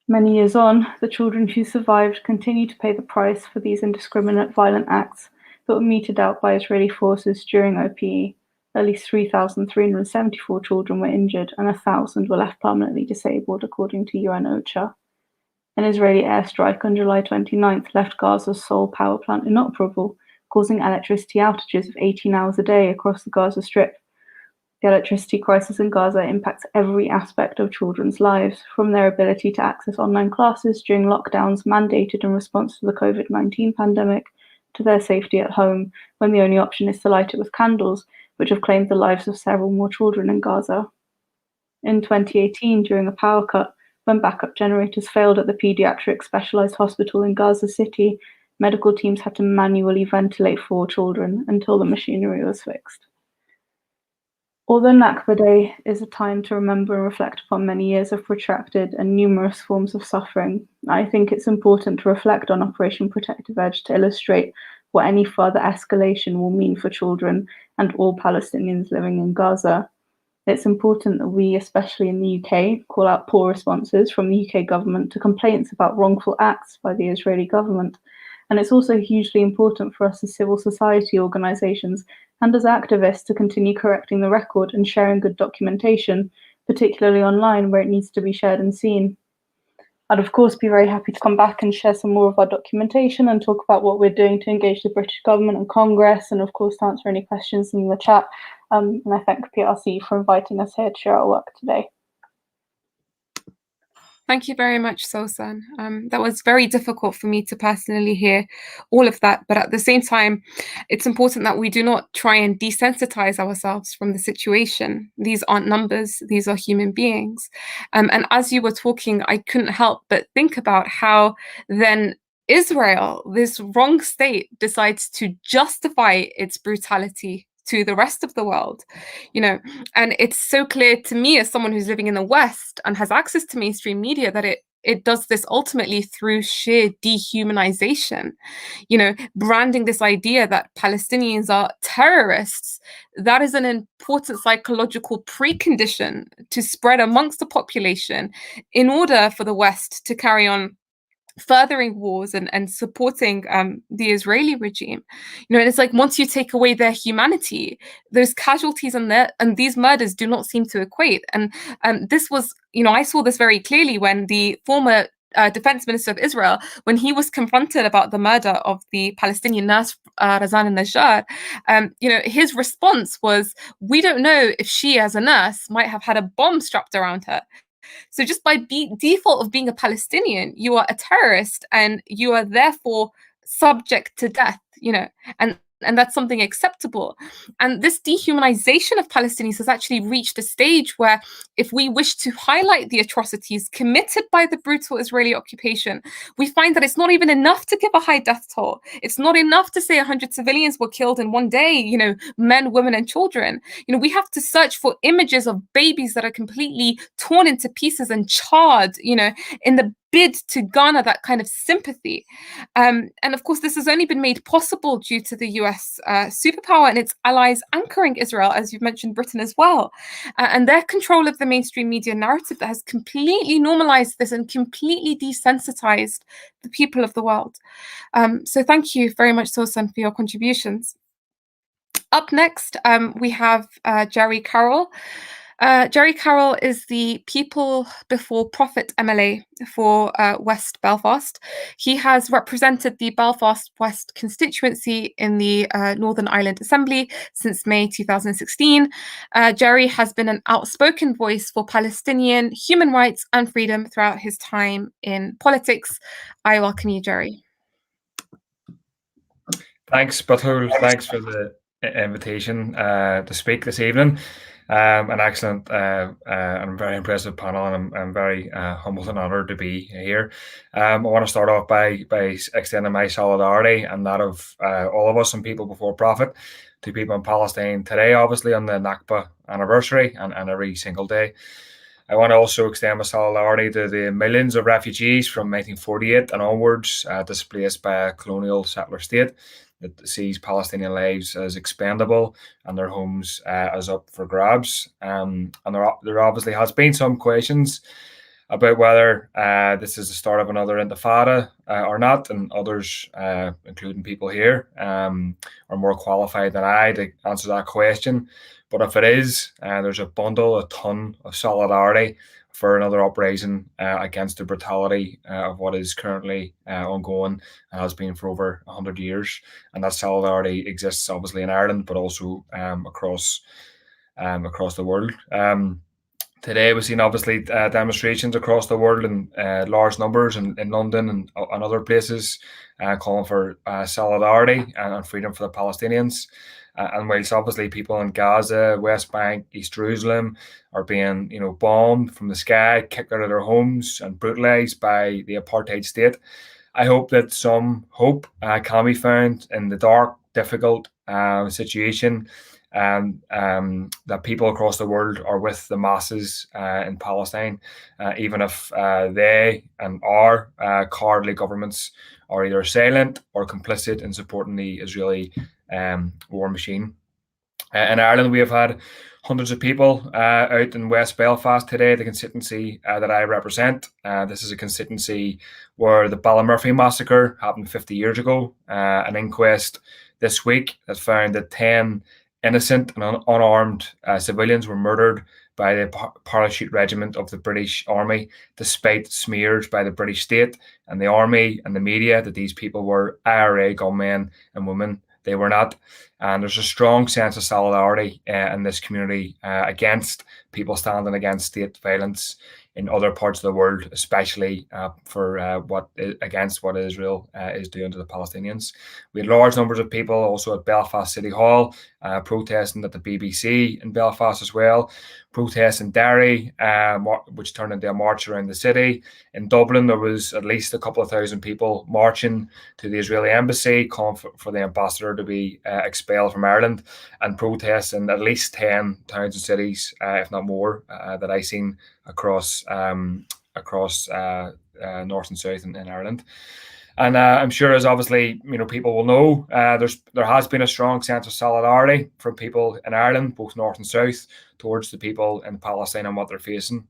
Many years on, the children who survived continue to pay the price for these indiscriminate violent acts that were meted out by Israeli forces during OPE. At least 3,374 children were injured and 1,000 were left permanently disabled, according to UN OCHA. An Israeli airstrike on July 29th left Gaza's sole power plant inoperable, causing electricity outages of 18 hours a day across the Gaza Strip. The electricity crisis in Gaza impacts every aspect of children's lives, from their ability to access online classes during lockdowns mandated in response to the COVID-19 pandemic, to their safety at home, when the only option is to light it with candles, which have claimed the lives of several more children in Gaza. In 2018, during a power cut, when backup generators failed at the pediatric specialized hospital in Gaza City, medical teams had to manually ventilate 4 children until the machinery was fixed. Although Nakba Day is a time to remember and reflect upon many years of protracted and numerous forms of suffering, I think it's important to reflect on Operation Protective Edge to illustrate what any further escalation will mean for children and all Palestinians living in Gaza. It's important that we, especially in the UK, call out poor responses from the UK government to complaints about wrongful acts by the Israeli government. And it's also hugely important for us as civil society organisations and as activists to continue correcting the record and sharing good documentation, particularly online where it needs to be shared and seen. I'd of course be very happy to come back and share some more of our documentation and talk about what we're doing to engage the British government and Congress, and of course to answer any questions in the chat. And I thank PRC for inviting us here to share our work today. Thank you very much, Sosan. That was very difficult for me to personally hear all of that, but at the same time, it's important that we do not try and desensitize ourselves from the situation. These aren't numbers, these are human beings. And as you were talking, I couldn't help but think about how then Israel, this wrong state, decides to justify its brutality to the rest of the world, and it's so clear to me as someone who's living in the West and has access to mainstream media that it does this ultimately through sheer dehumanization, branding this idea that Palestinians are terrorists. That is an important psychological precondition to spread amongst the population in order for the West to carry on furthering wars and supporting the Israeli regime. And it's like once you take away their humanity, those casualties and these murders do not seem to equate. And this was, I saw this very clearly when the former defense minister of Israel, when he was confronted about the murder of the Palestinian nurse Razan al-Najjar, his response was, we don't know if she as a nurse might have had a bomb strapped around her. So just by default of being a Palestinian, you are a terrorist and you are therefore subject to death, and that's something acceptable. And this dehumanization of Palestinians has actually reached a stage where if we wish to highlight the atrocities committed by the brutal Israeli occupation, we find that it's not even enough to give a high death toll. It's not enough to say 100 civilians were killed in one day, men, women, and children. We have to search for images of babies that are completely torn into pieces and charred, in the bid to garner that kind of sympathy. And of course, this has only been made possible due to the US superpower and its allies anchoring Israel, as you've mentioned, Britain as well, and their control of the mainstream media narrative that has completely normalized this and completely desensitized the people of the world. So thank you very much, Sosan, for your contributions. Up next, we have Jerry Carroll. Jerry Carroll is the People Before Profit MLA for West Belfast. He has represented the Belfast West constituency in the Northern Ireland Assembly since May 2016. Jerry has been an outspoken voice for Palestinian human rights and freedom throughout his time in politics. I welcome you, Jerry. Thanks, Batul. Thanks for the invitation to speak this evening. An excellent and very impressive panel, and I'm very humbled and honoured to be here. I want to start off by extending my solidarity and that of all of us and People Before Profit to people in Palestine today, obviously on the Nakba anniversary and every single day. I want to also extend my solidarity to the millions of refugees from 1948 and onwards displaced by a colonial settler state that sees Palestinian lives as expendable and their homes as up for grabs. And there obviously has been some questions about whether this is the start of another intifada or not, and others, including people here, are more qualified than I to answer that question. But if it is, there's a ton of solidarity for another uprising against the brutality of what is currently ongoing and has been for over 100 years. And that solidarity exists obviously in Ireland, but also across the world. Today we've seen obviously demonstrations across the world in large numbers in London and other places calling for solidarity and freedom for the Palestinians. And whilst obviously people in Gaza, West Bank, East Jerusalem are being, bombed from the sky, kicked out of their homes and brutalized by the apartheid state, I hope that some hope can be found in the dark, difficult situation, and that people across the world are with the masses in Palestine, even if they and our cowardly governments are either silent or complicit in supporting the Israeli war machine. In Ireland, we have had hundreds of people out in West Belfast today, the constituency that I represent. This is a constituency where the Ballymurphy massacre happened 50 years ago. An inquest this week has found that 10 innocent and unarmed civilians were murdered by the parachute regiment of the British Army, despite smears by the British state and the army and the media that these people were IRA gunmen and women. They were not. And there's a strong sense of solidarity in this community against people standing against state violence in other parts of the world, especially for against what Israel is doing to the Palestinians. We had large numbers of people also at Belfast City Hall protesting at the BBC in Belfast as well, protests in Derry, which turned into a march around the city. In Dublin, there was at least a couple of thousand people marching to the Israeli embassy, calling for the ambassador to be expelled from Ireland, and protests in at least 10 towns and cities, if not more, that I've seen across north and south in Ireland. And I'm sure, as obviously people will know, there has been a strong sense of solidarity from people in Ireland, both north and south, towards the people in Palestine and what they're facing.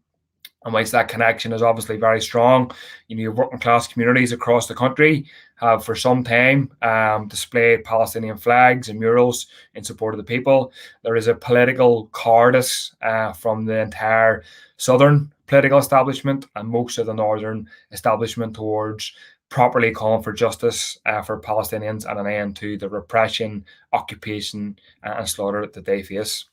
And whilst that connection is obviously very strong, working class communities across the country have for some time displayed Palestinian flags and murals in support of the people. There is a political cowardice from the entire southern political establishment and most of the northern establishment towards properly calling for justice for Palestinians and an end to the repression, occupation and slaughter that they face.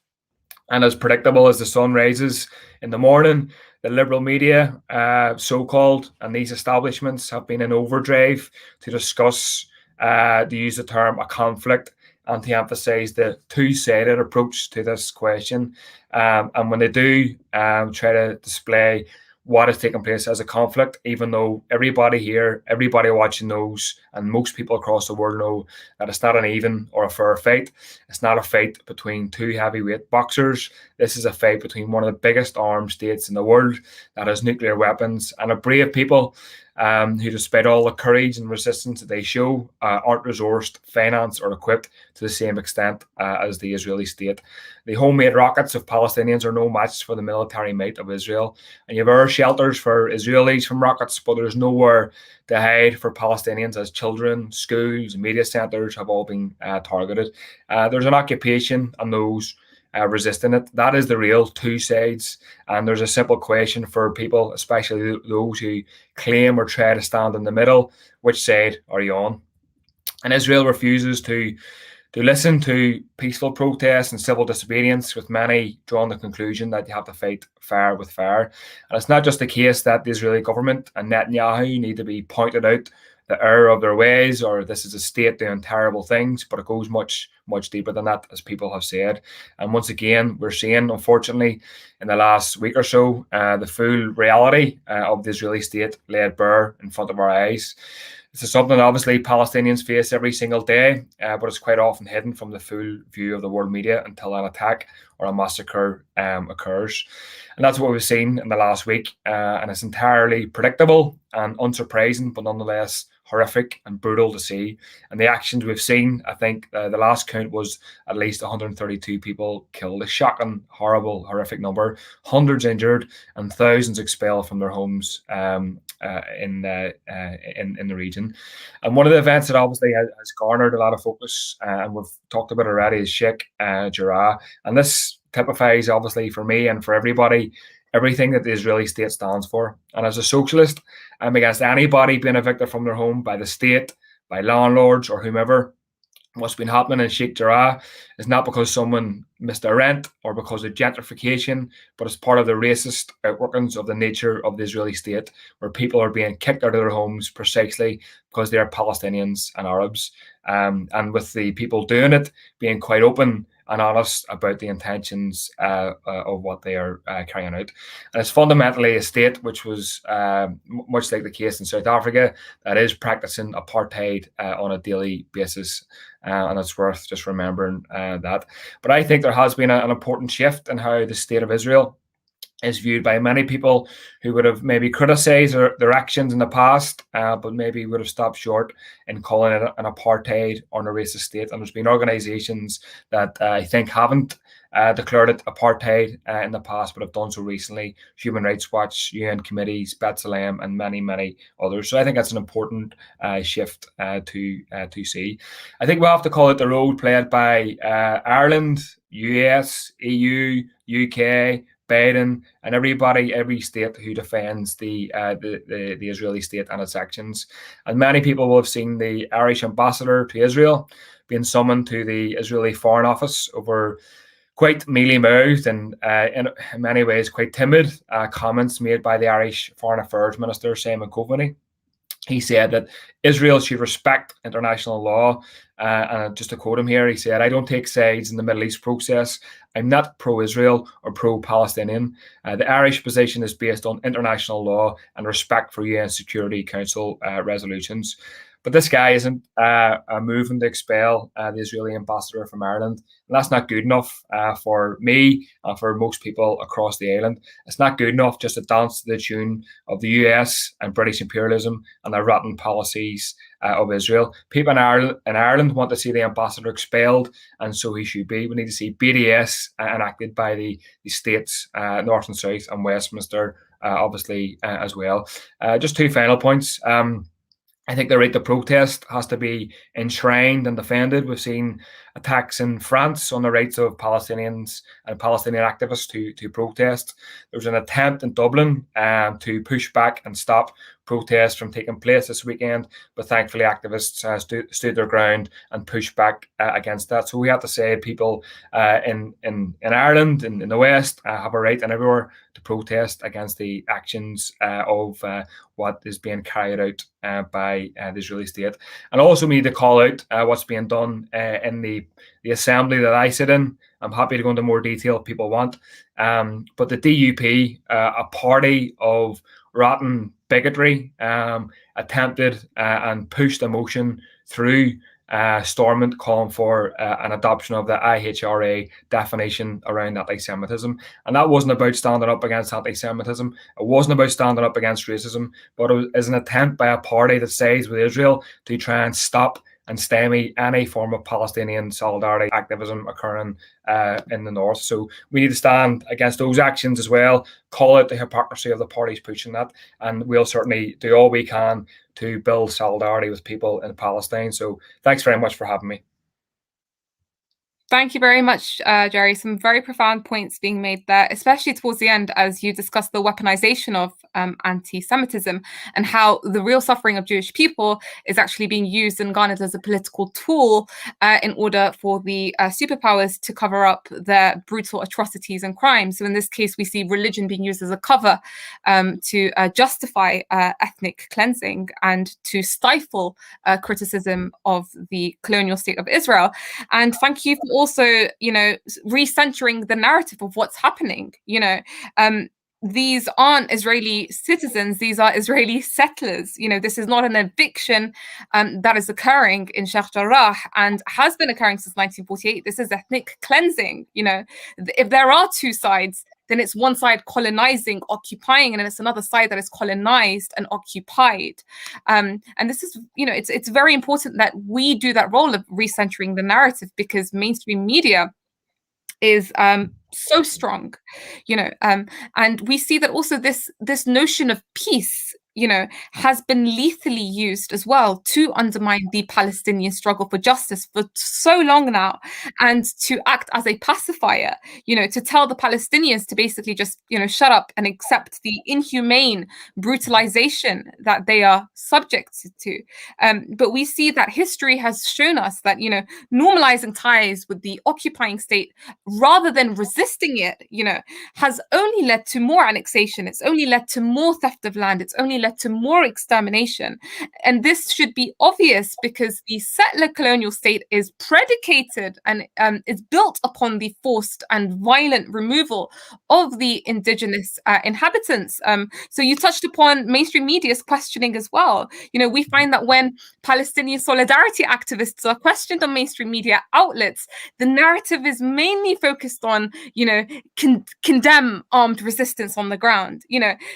And as predictable as the sun rises in the morning, the liberal media, so-called, and these establishments have been in overdrive to discuss, to use the term, a conflict and to emphasize the two-sided approach to this question. And when they do try to display what is taking place as a conflict, even though everybody here, everybody watching knows, and most people across the world know that it's not an even or a fair fight. It's not a fight between two heavyweight boxers. This is a fight between one of the biggest armed states in the world that has nuclear weapons, and a brave people who, despite all the courage and resistance that they show, aren't resourced, financed, or equipped to the same extent as the Israeli state. The homemade rockets of Palestinians are no match for the military might of Israel. And you have air shelters for Israelis from rockets, but there's nowhere to hide for Palestinians, as children, schools, media centers have all been targeted. There's an occupation and those resisting it. That is the real two sides. And there's a simple question for people, especially those who claim or try to stand in the middle: which side are you on? And Israel refuses to listen to peaceful protests and civil disobedience, with many drawing the conclusion that you have to fight fire with fire. And it's not just the case that the Israeli government and Netanyahu need to be pointed out the error of their ways, or this is a state doing terrible things, but it goes much, much deeper than that, as people have said. And once again, we're seeing, unfortunately, in the last week or so, the full reality of the Israeli state laid bare in front of our eyes. This is something obviously Palestinians face every single day, but it's quite often hidden from the full view of the world media until an attack or a massacre occurs. And that's what we've seen in the last week. And it's entirely predictable and unsurprising, but nonetheless horrific and brutal to see. And the actions we've seen, I think the last count was at least 132 people killed. A shocking, horrible, horrific number. Hundreds injured and thousands expelled from their homes in the region. And one of the events that obviously has garnered a lot of focus, and we've talked about already, is Sheikh Jarrah. And this typifies, obviously, for me and for everybody, everything that the Israeli state stands for. And as a socialist, I'm against anybody being evicted from their home by the state, by landlords, or whomever. What's been happening in Sheikh Jarrah is not because someone missed their rent or because of gentrification, but it's part of the racist outworkings of the nature of the Israeli state, where people are being kicked out of their homes precisely because they are Palestinians and Arabs. And with the people doing it being quite open and honest about the intentions of what they are carrying out. And it's fundamentally a state which was, much like the case in South Africa, that is practicing apartheid on a daily basis. And it's worth just remembering that. But I think there has been an important shift in how the state of Israel is viewed by many people who would have maybe criticized their actions in the past, but maybe would have stopped short in calling it an apartheid or a racist state. And there's been organizations that I think haven't declared it apartheid in the past, but have done so recently: Human Rights Watch, UN committees, B'Tselem, and many, many others. So I think that's an important shift to see. I think we'll have to call it the role played by Ireland, US, EU, UK, Biden, and every state who defends the Israeli state and its actions. And many people will have seen the Irish ambassador to Israel being summoned to the Israeli Foreign Office over quite mealy-mouthed and in many ways quite timid comments made by the Irish Foreign Affairs Minister, Simon Coveney. He said that Israel should respect international law. And just to quote him here, he said, "I don't take sides in the Middle East process. I'm not pro-Israel or pro-Palestinian. The Irish position is based on international law and respect for UN Security Council resolutions." But this guy isn't moving to expel the Israeli ambassador from Ireland. And that's not good enough for me and for most people across the island. It's not good enough just to dance to the tune of the US and British imperialism and the rotten policies of Israel. People in Ireland want to see the ambassador expelled, and so he should be. We need to see BDS enacted by the states, North and South, and Westminster, obviously, as well. Just two final points. I think the right to protest has to be enshrined and defended. We've seen attacks in France on the rights of Palestinians and Palestinian activists to protest. There was an attempt in Dublin to push back and stop protests from taking place this weekend, but thankfully activists stood their ground and pushed back against that. So we have to say people in Ireland, in the West, have a right and everywhere to protest against the actions of what is being carried out by the Israeli state. And also we need to call out what's being done in the assembly that I sit in, I'm happy to go into more detail if people want. But the DUP, a party of rotten bigotry, attempted and pushed a motion through Stormont calling for an adoption of the IHRA definition around anti-Semitism. And that wasn't about standing up against anti-Semitism. It wasn't about standing up against racism, but it was an attempt by a party that sides with Israel to try and stop and stymie any form of Palestinian solidarity activism occurring in the north. So we need to stand against those actions as well, call out the hypocrisy of the parties pushing that, and we'll certainly do all we can to build solidarity with people in Palestine. So thanks very much for having me. Thank you very much, Jerry. Some very profound points being made there, especially towards the end as you discuss the weaponization of anti-Semitism and how the real suffering of Jewish people is actually being used and garnered as a political tool in order for the superpowers to cover up their brutal atrocities and crimes. So in this case, we see religion being used as a cover to justify ethnic cleansing and to stifle criticism of the colonial state of Israel. And thank you for also, recentering the narrative of what's happening. These aren't Israeli citizens, these are Israeli settlers. This is not an eviction that is occurring in Sheikh Jarrah and has been occurring since 1948. This is ethnic cleansing. If there are two sides, then it's one side colonizing, occupying, and then it's another side that is colonized and occupied. And this is, it's very important that we do that role of recentering the narrative, because mainstream media is so strong, and we see that also this notion of peace has been lethally used as well to undermine the Palestinian struggle for justice for so long now, and to act as a pacifier, to tell the Palestinians to basically just, shut up and accept the inhumane brutalization that they are subjected to. But we see that history has shown us that, normalizing ties with the occupying state rather than resisting it, has only led to more annexation. It's only led to more theft of land. It's only led to more extermination. And this should be obvious, because the settler colonial state is predicated and is built upon the forced and violent removal of the indigenous inhabitants. So you touched upon mainstream media's questioning as well. We find that when Palestinian solidarity activists are questioned on mainstream media outlets, the narrative is mainly focused on, condemn armed resistance on the ground,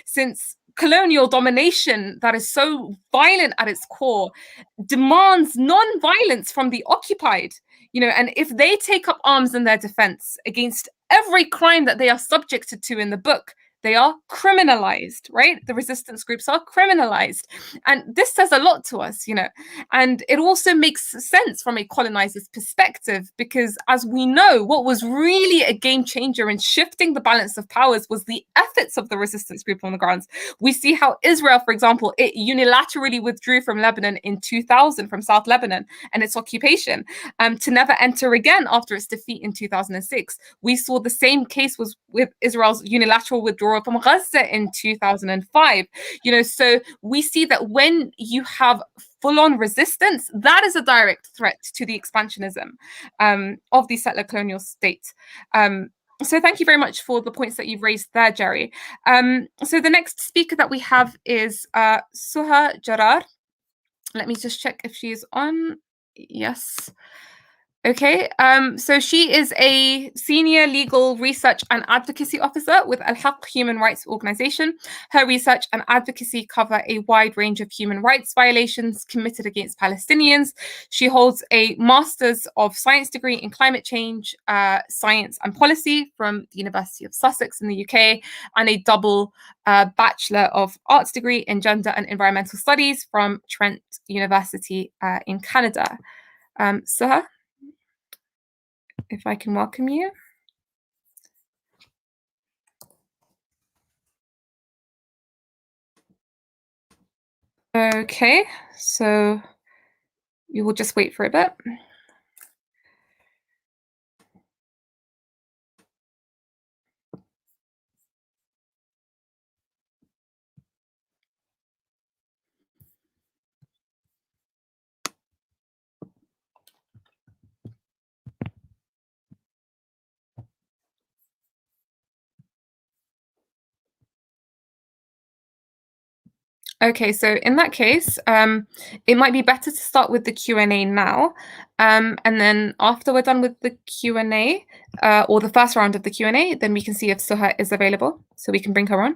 since colonial domination that is so violent at its core demands non-violence from the occupied, and if they take up arms in their defense against every crime that they are subjected to in the book, they are criminalized, right? The resistance groups are criminalized. And this says a lot to us, and it also makes sense from a colonizer's perspective, because as we know, what was really a game changer in shifting the balance of powers was the efforts of the resistance group on the grounds. We see how Israel, for example, it unilaterally withdrew from Lebanon in 2000, from South Lebanon and its occupation, to never enter again after its defeat in 2006. We saw the same case was with Israel's unilateral withdrawal from Gaza in 2005. So we see that when you have full-on resistance, that is a direct threat to the expansionism of the settler colonial state. So thank you very much for the points that you've raised there, Jerry. So the next speaker that we have is Suha Jarar. Let me just check if she is on. Yes. Okay, so she is a senior legal research and advocacy officer with Al Haq Human Rights Organization. Her research and advocacy cover a wide range of human rights violations committed against Palestinians. She holds a Master's of Science degree in climate change, science and policy from the University of Sussex in the UK, and a double Bachelor of Arts degree in gender and environmental studies from Trent University in Canada. Suha, if I can welcome you. Okay, so we will just wait for a bit. Okay, so in that case, it might be better to start with the Q&A now, and then after we're done with the Q&A, or the first round of the Q&A, then we can see if Suha is available, so we can bring her on.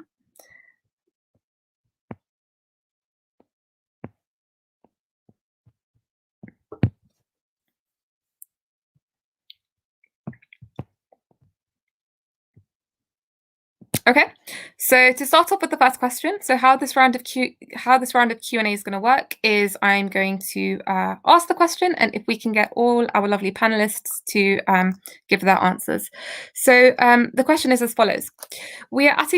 Okay, so to start off with the first question, so how this round of Q&A is going to work is I'm going to ask the question, and if we can get all our lovely panelists to give their answers. So the question is as follows: we are at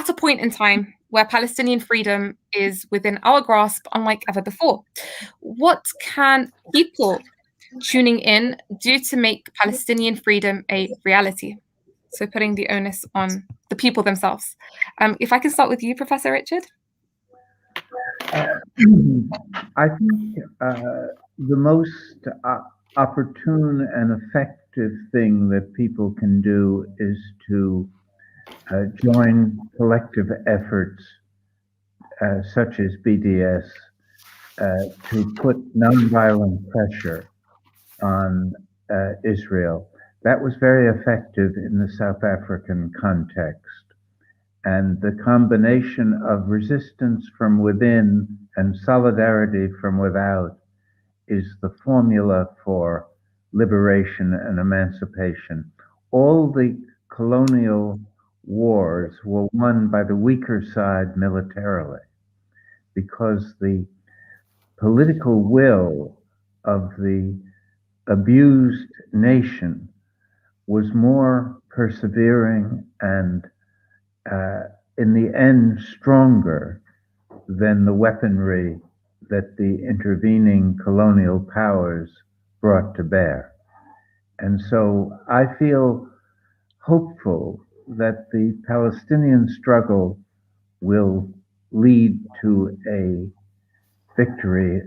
a point in time where Palestinian freedom is within our grasp, unlike ever before. What can people tuning in do to make Palestinian freedom a reality? So putting the onus on the people themselves. If I can start with you, Professor Richard. I think the most opportune and effective thing that people can do is to join collective efforts such as BDS to put nonviolent pressure on Israel. That was very effective in the South African context. And the combination of resistance from within and solidarity from without is the formula for liberation and emancipation. All the colonial wars were won by the weaker side militarily, because the political will of the abused nation was more persevering and, in the end, stronger than the weaponry that the intervening colonial powers brought to bear. And so I feel hopeful that the Palestinian struggle will lead to a victory.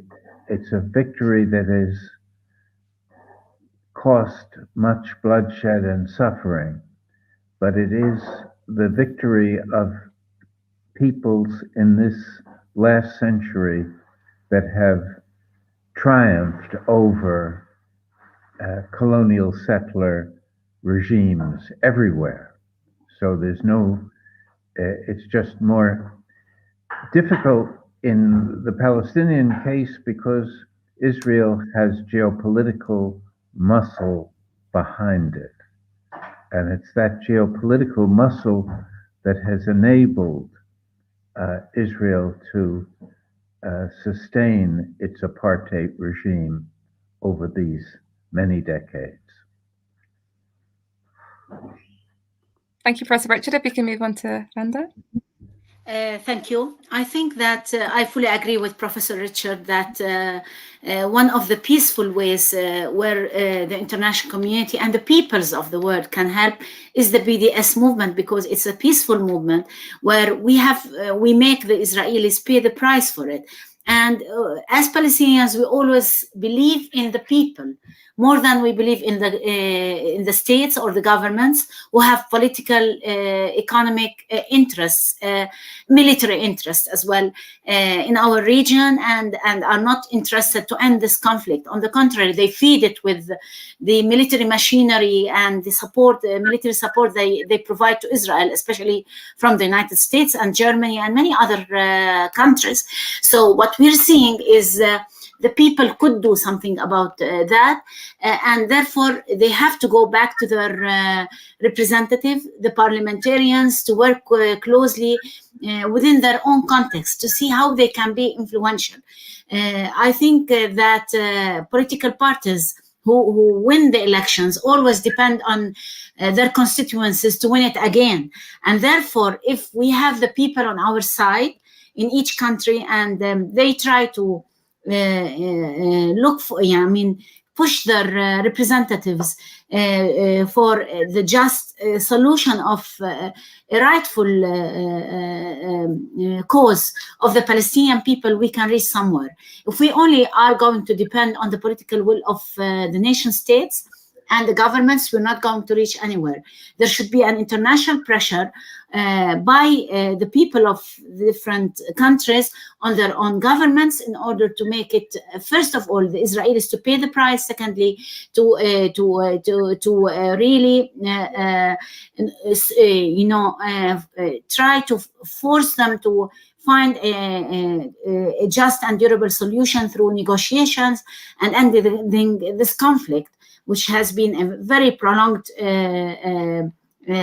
It's a victory that is cost much bloodshed and suffering, but it is the victory of peoples in this last century that have triumphed over colonial settler regimes everywhere. So there's it's just more difficult in the Palestinian case because Israel has geopolitical muscle behind it. And it's that geopolitical muscle that has enabled Israel to sustain its apartheid regime over these many decades. Thank you, Professor Richard. If we can move on to Randa. Thank you. I think that I fully agree with Professor Richard that one of the peaceful ways where the international community and the peoples of the world can help is the BDS movement, because it's a peaceful movement where we make the Israelis pay the price for it. And as Palestinians, we always believe in the people more than we believe in the states or the governments who have political, economic interests, military interests as well in our region, and are not interested to end this conflict. On the contrary, they feed it with the military machinery and the support, military support they provide to Israel, especially from the United States and Germany and many other countries. So what we're seeing is the people could do something about that, and therefore they have to go back to their representative, the parliamentarians, to work closely within their own context to see how they can be influential. I think that political parties who win the elections always depend on their constituencies to win it again. And therefore, if we have the people on our side in each country and they try to look for, push their representatives for the just solution of a rightful cause of the Palestinian people, we can reach somewhere. If we only are going to depend on the political will of the nation states and the governments were not going to reach anywhere. There should be an international pressure by the people of different countries on their own governments in order to make it, first of all, the Israelis to pay the price. Secondly, to really, try to force them to find a just and durable solution through negotiations and ending this conflict, which has been a very prolonged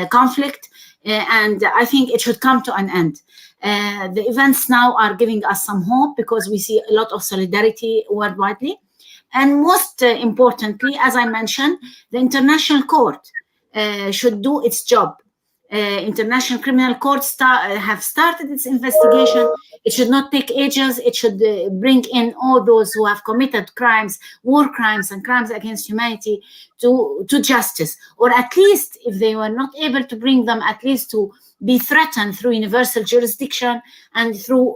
conflict, and I think it should come to an end. The events now are giving us some hope because we see a lot of solidarity worldwide. And most importantly, as I mentioned, the International Court should do its job. International Criminal Court have started its investigation. It should not take ages. It should bring in all those who have committed crimes, war crimes and crimes against humanity to justice, or at least, if they were not able to bring them, at least to be threatened through universal jurisdiction and through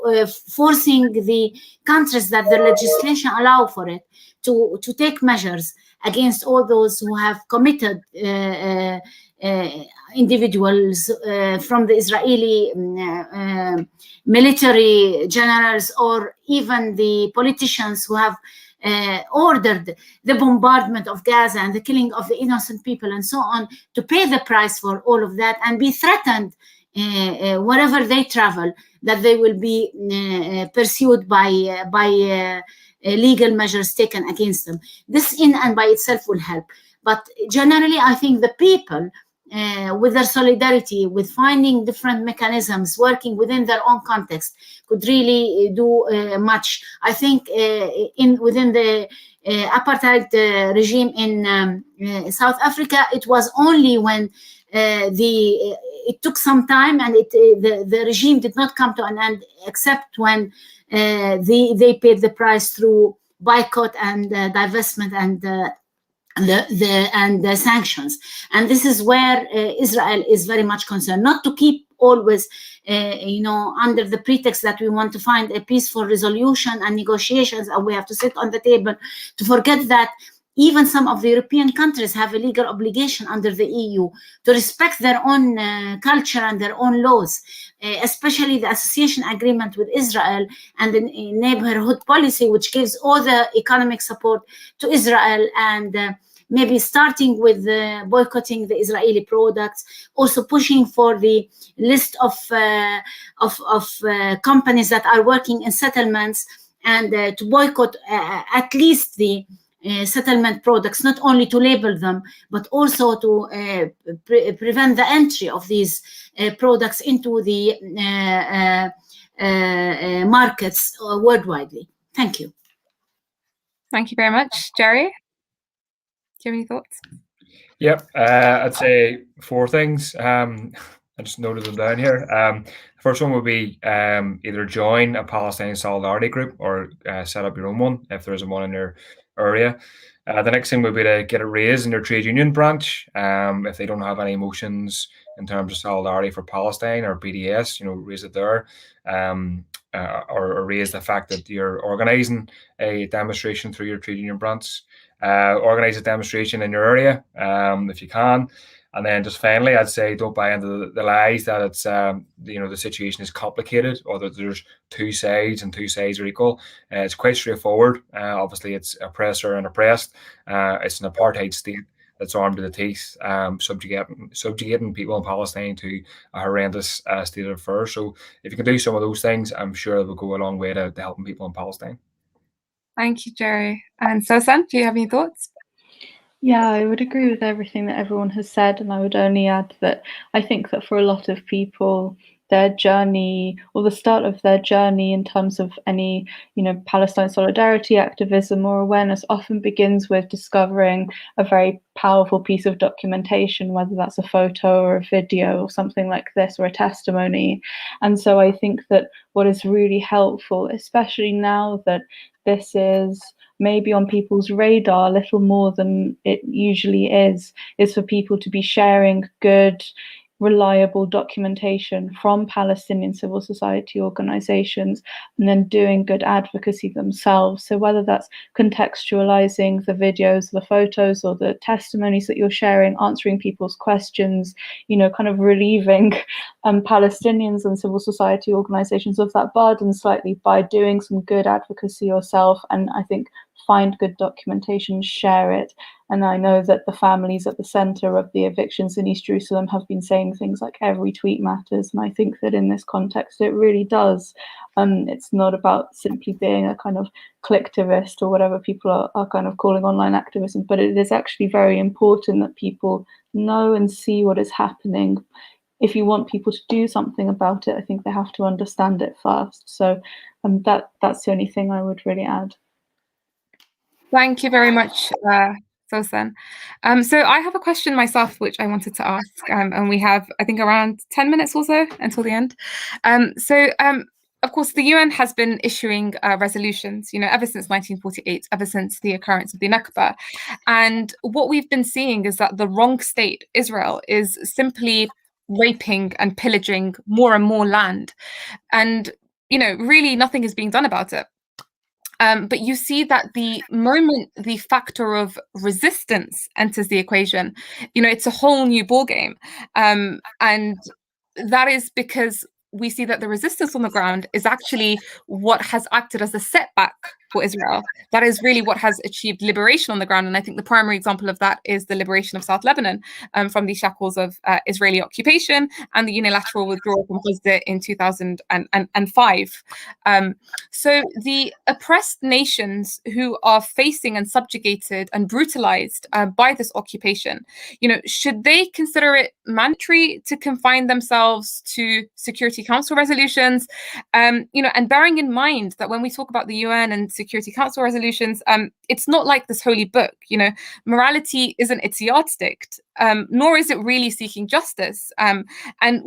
forcing the countries that the legislation allow for it to take measures against all those who have committed individuals from the Israeli military generals, or even the politicians who have ordered the bombardment of Gaza and the killing of the innocent people and so on, to pay the price for all of that and be threatened wherever they travel, that they will be pursued by legal measures taken against them. This in and by itself will help. But generally, I think the people, with their solidarity, with finding different mechanisms, working within their own context, could really do much. I think within the apartheid regime in South Africa, it was only when it took some time and the regime did not come to an end, except when they paid the price through boycott and divestment and the sanctions. And this is where Israel is very much concerned, not to keep always under the pretext that we want to find a peaceful resolution and negotiations, and we have to sit on the table, to forget that even some of the European countries have a legal obligation under the EU to respect their own culture and their own laws, especially the association agreement with Israel and the neighborhood policy, which gives all the economic support to Israel, and maybe starting with boycotting the Israeli products, also pushing for the list of companies that are working in settlements, and to boycott at least the settlement products, not only to label them, but also to prevent the entry of these products into the markets worldwide. Thank you. Thank you very much. Jerry, do you have any thoughts? Yep, I'd say 4 things. I just noted them down here. The first one would be either join a Palestinian solidarity group or set up your own one if there isn't one in your area. The next thing would be to get it raised in your trade union branch if they don't have any motions in terms of solidarity for Palestine or BDS, raise it there, or raise the fact that you're organising a demonstration through your trade union branch. Organise a demonstration in your area if you can. And then just finally, I'd say don't buy into the lies that it's the situation is complicated, or that there's 2 sides and 2 sides are equal. It's quite straightforward. Obviously, it's oppressor and oppressed. It's an apartheid state that's armed to the teeth, subjugating people in Palestine to a horrendous state of affairs. So if you can do some of those things, I'm sure it will go a long way to helping people in Palestine. Thank you, Jerry. And Sosan, do you have any thoughts? Yeah, I would agree with everything that everyone has said, and I would only add that I think that for a lot of people, their journey, or the start of their journey in terms of any, Palestine solidarity activism or awareness, often begins with discovering a very powerful piece of documentation, whether that's a photo or a video or something like this, or a testimony. And so I think that what is really helpful, especially now that this is maybe on people's radar a little more than it usually is for people to be sharing good, reliable documentation from Palestinian civil society organizations, and then doing good advocacy themselves. So whether that's contextualizing the videos, the photos, or the testimonies that you're sharing, answering people's questions, you know, kind of relieving Palestinians and civil society organizations of that burden slightly by doing some good advocacy yourself. And I think find good documentation, share it. And I know that the families at the center of the evictions in East Jerusalem have been saying things like every tweet matters. And I think that in this context, it really does. It's not about simply being a kind of clicktivist or whatever people are kind of calling online activism, but it is actually very important that people know and see what is happening. If you want people to do something about it, I think they have to understand it first. So that's the only thing I would really add. Thank you very much, Sosan. So I have a question myself, which I wanted to ask, and we have, I think, around 10 minutes or so until the end. Of course, the UN has been issuing resolutions, you know, ever since 1948, ever since the occurrence of the Nakba. And what we've been seeing is that the wrong state, Israel, is simply raping and pillaging more and more land. And, you know, really nothing is being done about it. But you see that the moment the factor of resistance enters the equation, you know, it's a whole new ballgame. And that is because we see that the resistance on the ground is actually what has acted as a setback for Israel. That is really what has achieved liberation on the ground. And I think the primary example of that is the liberation of South Lebanon from the shackles of Israeli occupation and the unilateral withdrawal from Gaza in 2005. So the oppressed nations who are facing and subjugated and brutalized by this occupation, you know, should they consider it mandatory to confine themselves to Security Council resolutions? You know, and bearing in mind that when we talk about the UN and Security Council resolutions, it's not like this holy book. You know, morality isn't its yardstick, nor is it really seeking justice. And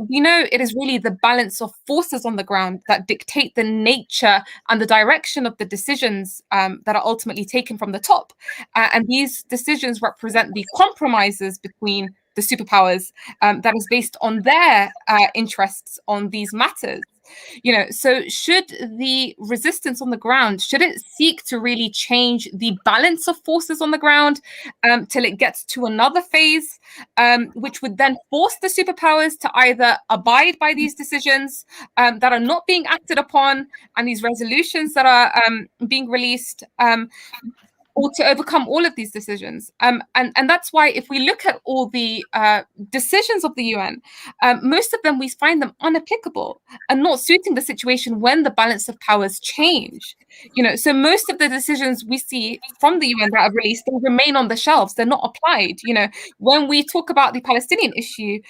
we know it is really the balance of forces on the ground that dictate the nature and the direction of the decisions that are ultimately taken from the top. And these decisions represent the compromises between the superpowers that is based on their interests on these matters. You know, so should the resistance on the ground, should it seek to really change the balance of forces on the ground till it gets to another phase, which would then force the superpowers to either abide by these decisions that are not being acted upon and these resolutions that are being released, or to overcome all of these decisions. And that's why if we look at all the decisions of the UN, most of them, we find them unapplicable and not suiting the situation when the balance of powers change. You know, so most of the decisions we see from the UN that are released, they remain on the shelves. They're not applied. You know, when we talk about the Palestinian issue,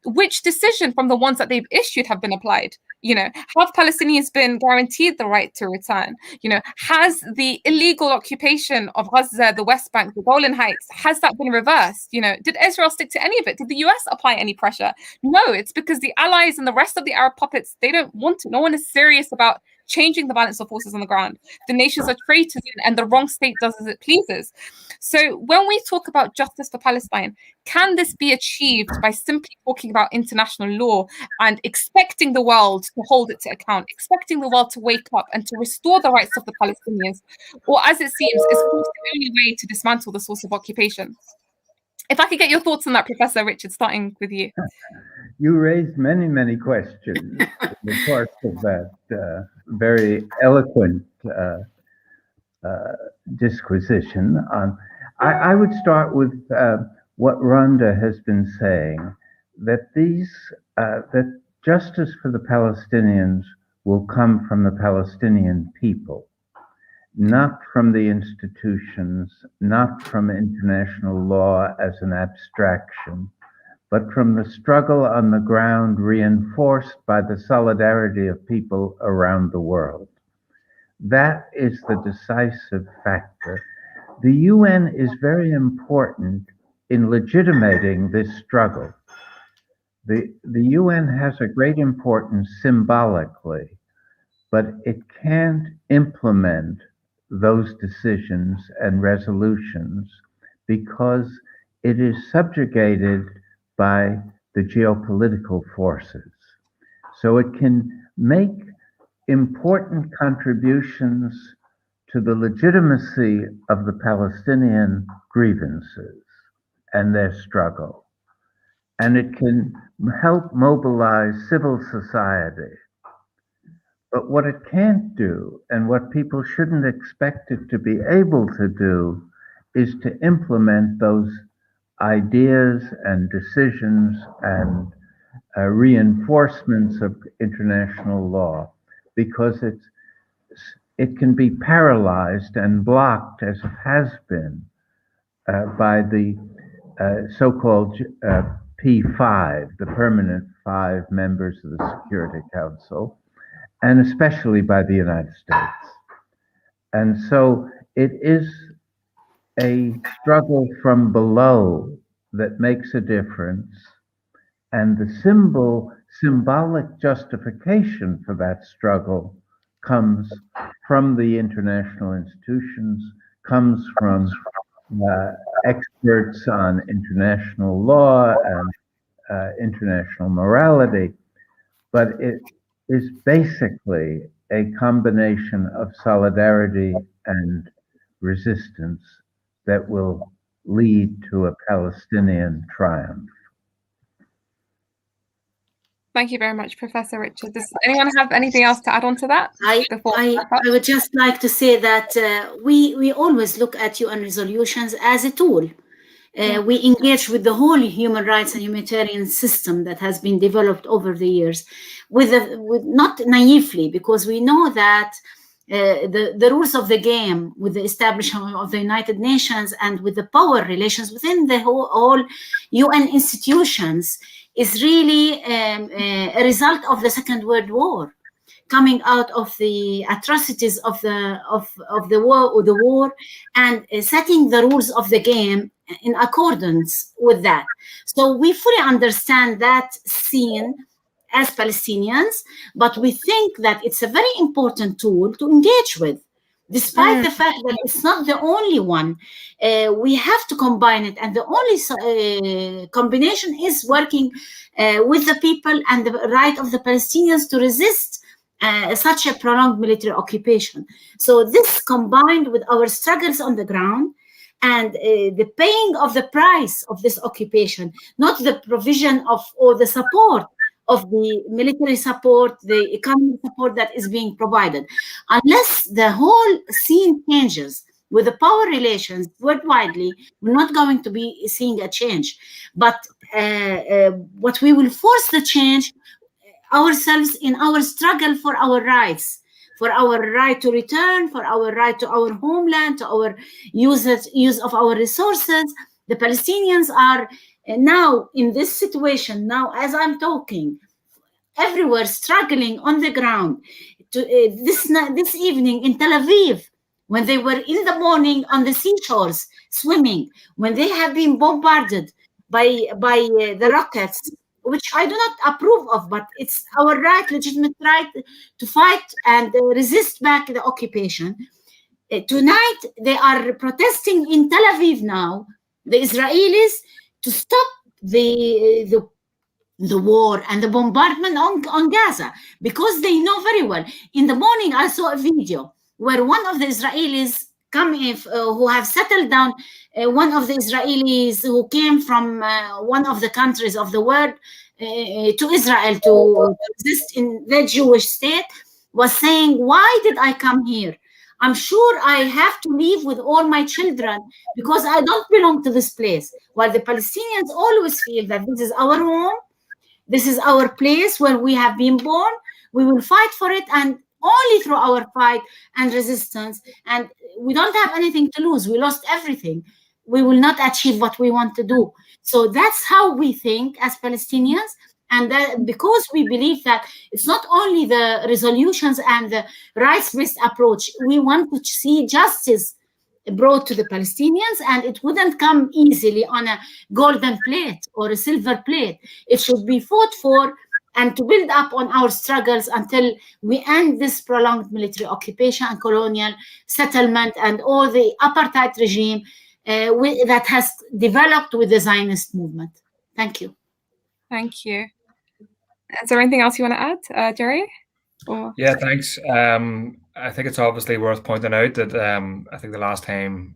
which decision from the ones that they've issued have been applied? You know, have Palestinians been guaranteed the right to return? You know, has the illegal occupation of Gaza, the West Bank, the Golan Heights, has that been reversed? You know, did Israel stick to any of it? Did the US apply any pressure? No, it's because the allies and the rest of the Arab puppets, they don't want to. No one is serious about changing the balance of forces on the ground. The nations are traitors and the wrong state does as it pleases. So when we talk about justice for Palestine, can this be achieved by simply talking about international law and expecting the world to hold it to account, expecting the world to wake up and to restore the rights of the Palestinians? Or as it seems, is the only way to dismantle the source of occupation? If I could get your thoughts on that, Professor Richard, starting with you. You raised many, many questions in the course of that very eloquent disquisition. I would start with what Randa has been saying, that that justice for the Palestinians will come from the Palestinian people, not from the institutions, not from international law as an abstraction, but from the struggle on the ground reinforced by the solidarity of people around the world. That is the decisive factor. The UN is very important in legitimating this struggle. The UN has a great importance symbolically, but it can't implement those decisions and resolutions because it is subjugated by the geopolitical forces. So it can make important contributions to the legitimacy of the Palestinian grievances and their struggle. And it can help mobilize civil society. But what it can't do, and what people shouldn't expect it to be able to do, is to implement those ideas and decisions and reinforcements of international law, because it can be paralyzed and blocked, as it has been, by the so-called P5, the permanent 5 members of the Security Council, and especially by the United States. And so it is a struggle from below that makes a difference, and the symbolic justification for that struggle comes from the international institutions, comes from experts on international law and international morality, but it is basically a combination of solidarity and resistance that will lead to a Palestinian triumph. Thank you very much, Professor Richard. Does anyone have anything else to add on to that? I would just like to say that we always look at UN resolutions as a tool. We engage with the whole human rights and humanitarian system that has been developed over the years, with not naively, because we know that the rules of the game with the establishment of the United Nations and with the power relations within the whole UN institutions is really a result of the Second World War, coming out of the atrocities of the war and setting the rules of the game in accordance with that. So we fully understand that scene as Palestinians, but we think that it's a very important tool to engage with, despite the fact that it's not the only one. We have to combine it, and the only combination is working with the people and the right of the Palestinians to resist such a prolonged military occupation. So this, combined with our struggles on the ground and the paying of the price of this occupation, not the provision of or the support of the military support, the economic support that is being provided. Unless the whole scene changes with the power relations worldwide, we're not going to be seeing a change. But what we will force the change ourselves in our struggle for our rights, for our right to return, for our right to our homeland, to our use of our resources. The Palestinians are now in this situation, now as I'm talking, everywhere struggling on the ground. This evening in Tel Aviv, when they were in the morning on the seashores swimming, when they have been bombarded by the rockets, which I do not approve of, but it's our right, legitimate right, to fight and resist back the occupation. Tonight, they are protesting in Tel Aviv now, the Israelis, to stop the war and the bombardment on Gaza, because they know very well. In the morning, I saw a video where one of the Israelis who have settled down, one of the Israelis who came from one of the countries of the world to Israel to exist in the Jewish state, was saying, why did I come here? I'm sure I have to leave with all my children because I don't belong to this place. While the Palestinians always feel that this is our home, this is our place where we have been born, we will fight for it, and only through our fight and resistance, and we don't have anything to lose. We lost everything. We will not achieve what we want to do. So that's how we think as Palestinians. And that because we believe that it's not only the resolutions and the rights-based approach, we want to see justice brought to the Palestinians, and it wouldn't come easily on a golden plate or a silver plate. It should be fought for and to build up on our struggles until we end this prolonged military occupation and colonial settlement and all the apartheid regime that has developed with the Zionist movement. Thank you. Thank you. Is there anything else you want to add, Jerry? Or... Yeah, thanks. I think it's obviously worth pointing out that I think the last time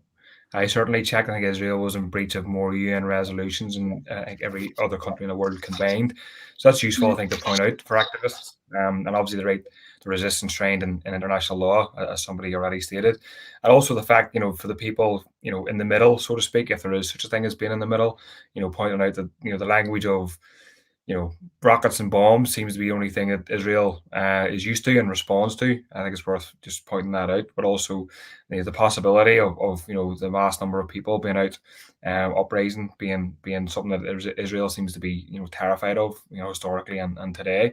I certainly checked, I think Israel was in breach of more UN resolutions than I think every other country in the world combined. So that's useful, I think, to point out for activists. And obviously the resistance trained in international law, as somebody already stated. And also the fact, for the people, in the middle, so to speak, if there is such a thing as being in the middle, pointing out that, the language of, rockets and bombs seems to be the only thing that Israel is used to and responds to. I think it's worth just pointing that out. But also the possibility of the vast number of people being out uprising being something that Israel seems to be terrified of historically and today.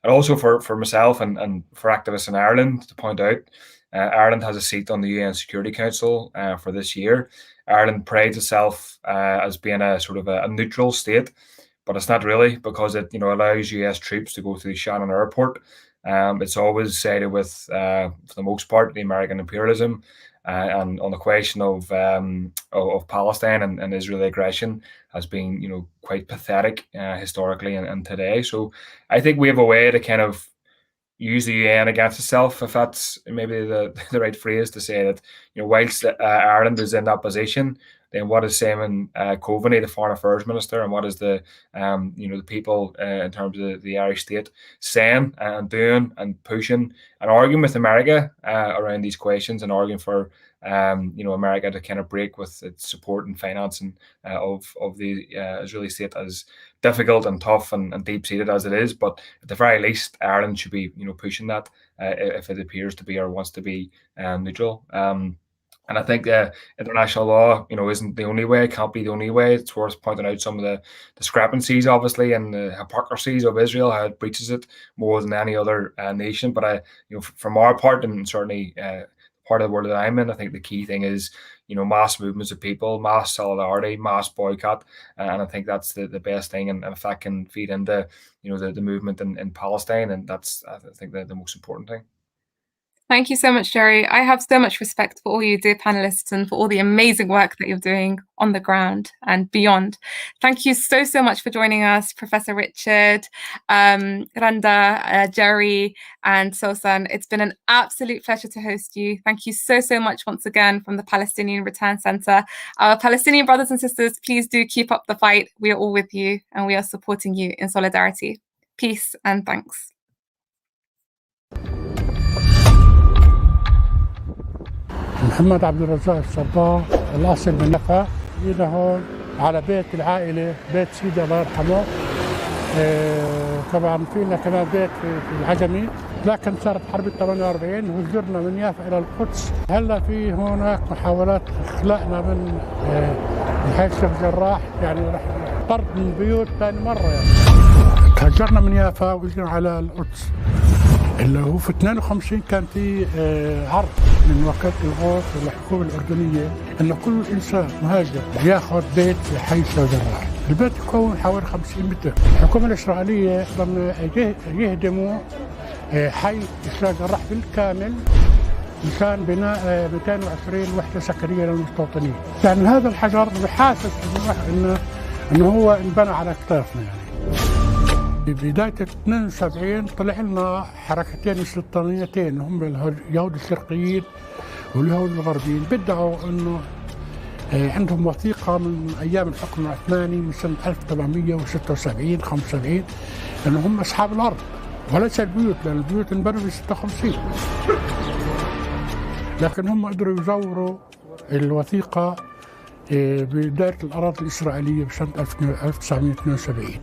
And also for myself and for activists in Ireland to point out, Ireland has a seat on the UN Security Council for this year. Ireland prides itself as being a sort of a neutral state. But it's not really, because it allows US troops to go to the Shannon airport. It's always sided with, for the most part, the American imperialism, and on the question of Palestine and Israeli aggression has been quite pathetic historically and today. So I think we have a way to kind of use the UN against itself, if that's maybe the right phrase to say that. Whilst Ireland is in that position, then what is Simon Coveney, the Foreign Affairs Minister, and what is the the people in terms of the Irish state saying and doing and pushing and arguing with America around these questions, and arguing for America to kind of break with its support and financing of the Israeli state, as difficult and tough and deep-seated as it is. But at the very least, Ireland should be pushing that if it appears to be or wants to be neutral. And I think international law, isn't the only way, can't be the only way. It's worth pointing out some of the discrepancies, obviously, and the hypocrisies of Israel, how it breaches it more than any other nation. But from our part, and certainly part of the world that I'm in, I think the key thing is, mass movements of people, mass solidarity, mass boycott, and I think that's the best thing. And if that can feed into, the movement in Palestine, and that's, I think, the most important thing. Thank you so much, Jerry. I have so much respect for all you dear panelists and for all the amazing work that you're doing on the ground and beyond. Thank you so much for joining us, Professor Richard, Randa, Jerry, and Sosan. It's been an absolute pleasure to host you. Thank you so much once again from the Palestinian Return Center. Our Palestinian brothers and sisters, please do keep up the fight. We are all with you and we are supporting you in solidarity. Peace and thanks. محمد عبد الرزاق الصباح، الأصل من نفع. جينا هون على بيت العائلة، بيت سيدي الله يرحمه. طبعا فينا كمان بيت في العجمي، لكن صارت حرب 48 وهجرنا من يافا إلى القدس. هلا في هناك محاولات إخلاءنا من حي الشيخ جراح، يعني رح طرد من البيوت ثاني مرة. يعني تهجرنا من يافا وجينا على القدس. اللي هو في 52 كان في عرض من وكالة الغوث والحكومة الأردنية إنه كل إنسان مهاجر ياخذ بيت في حي الشيخ جراح. البيت يكون حوالي 50 متر. الحكومة الإسرائيلية لما يهدموا حي الشيخ جراح بالكامل مشان بناء 220 وحدة سكنية للمستوطنين. يعني هذا الحجر بحاسس إنه هو انبنى على أكتافنا. يعني بداية 72 طلع لنا حركتين استيطانيتين، هم اليهود الشرقيين واليهود الغربيين، بدعوا انه عندهم وثيقة من ايام الحكم العثماني من سنة 1776 75 انه هم اصحاب الارض وليس البيوت، لان البيوت انبنوا في 56. لكن هم قدروا يزوروا الوثيقة بداية الأراضي الإسرائيلية بسنة 1972.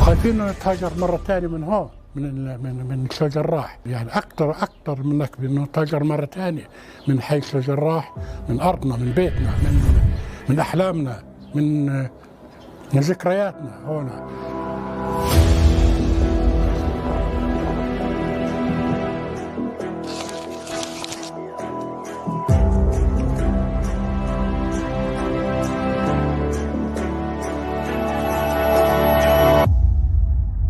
خايفين نتهاجر مرة ثانية من هون من الشيخ جراح، يعني أكثر منك بأنه نتهاجر مرة ثانية من حي الشيخ جراح، من أرضنا، من بيتنا، من أحلامنا، من ذكرياتنا هون.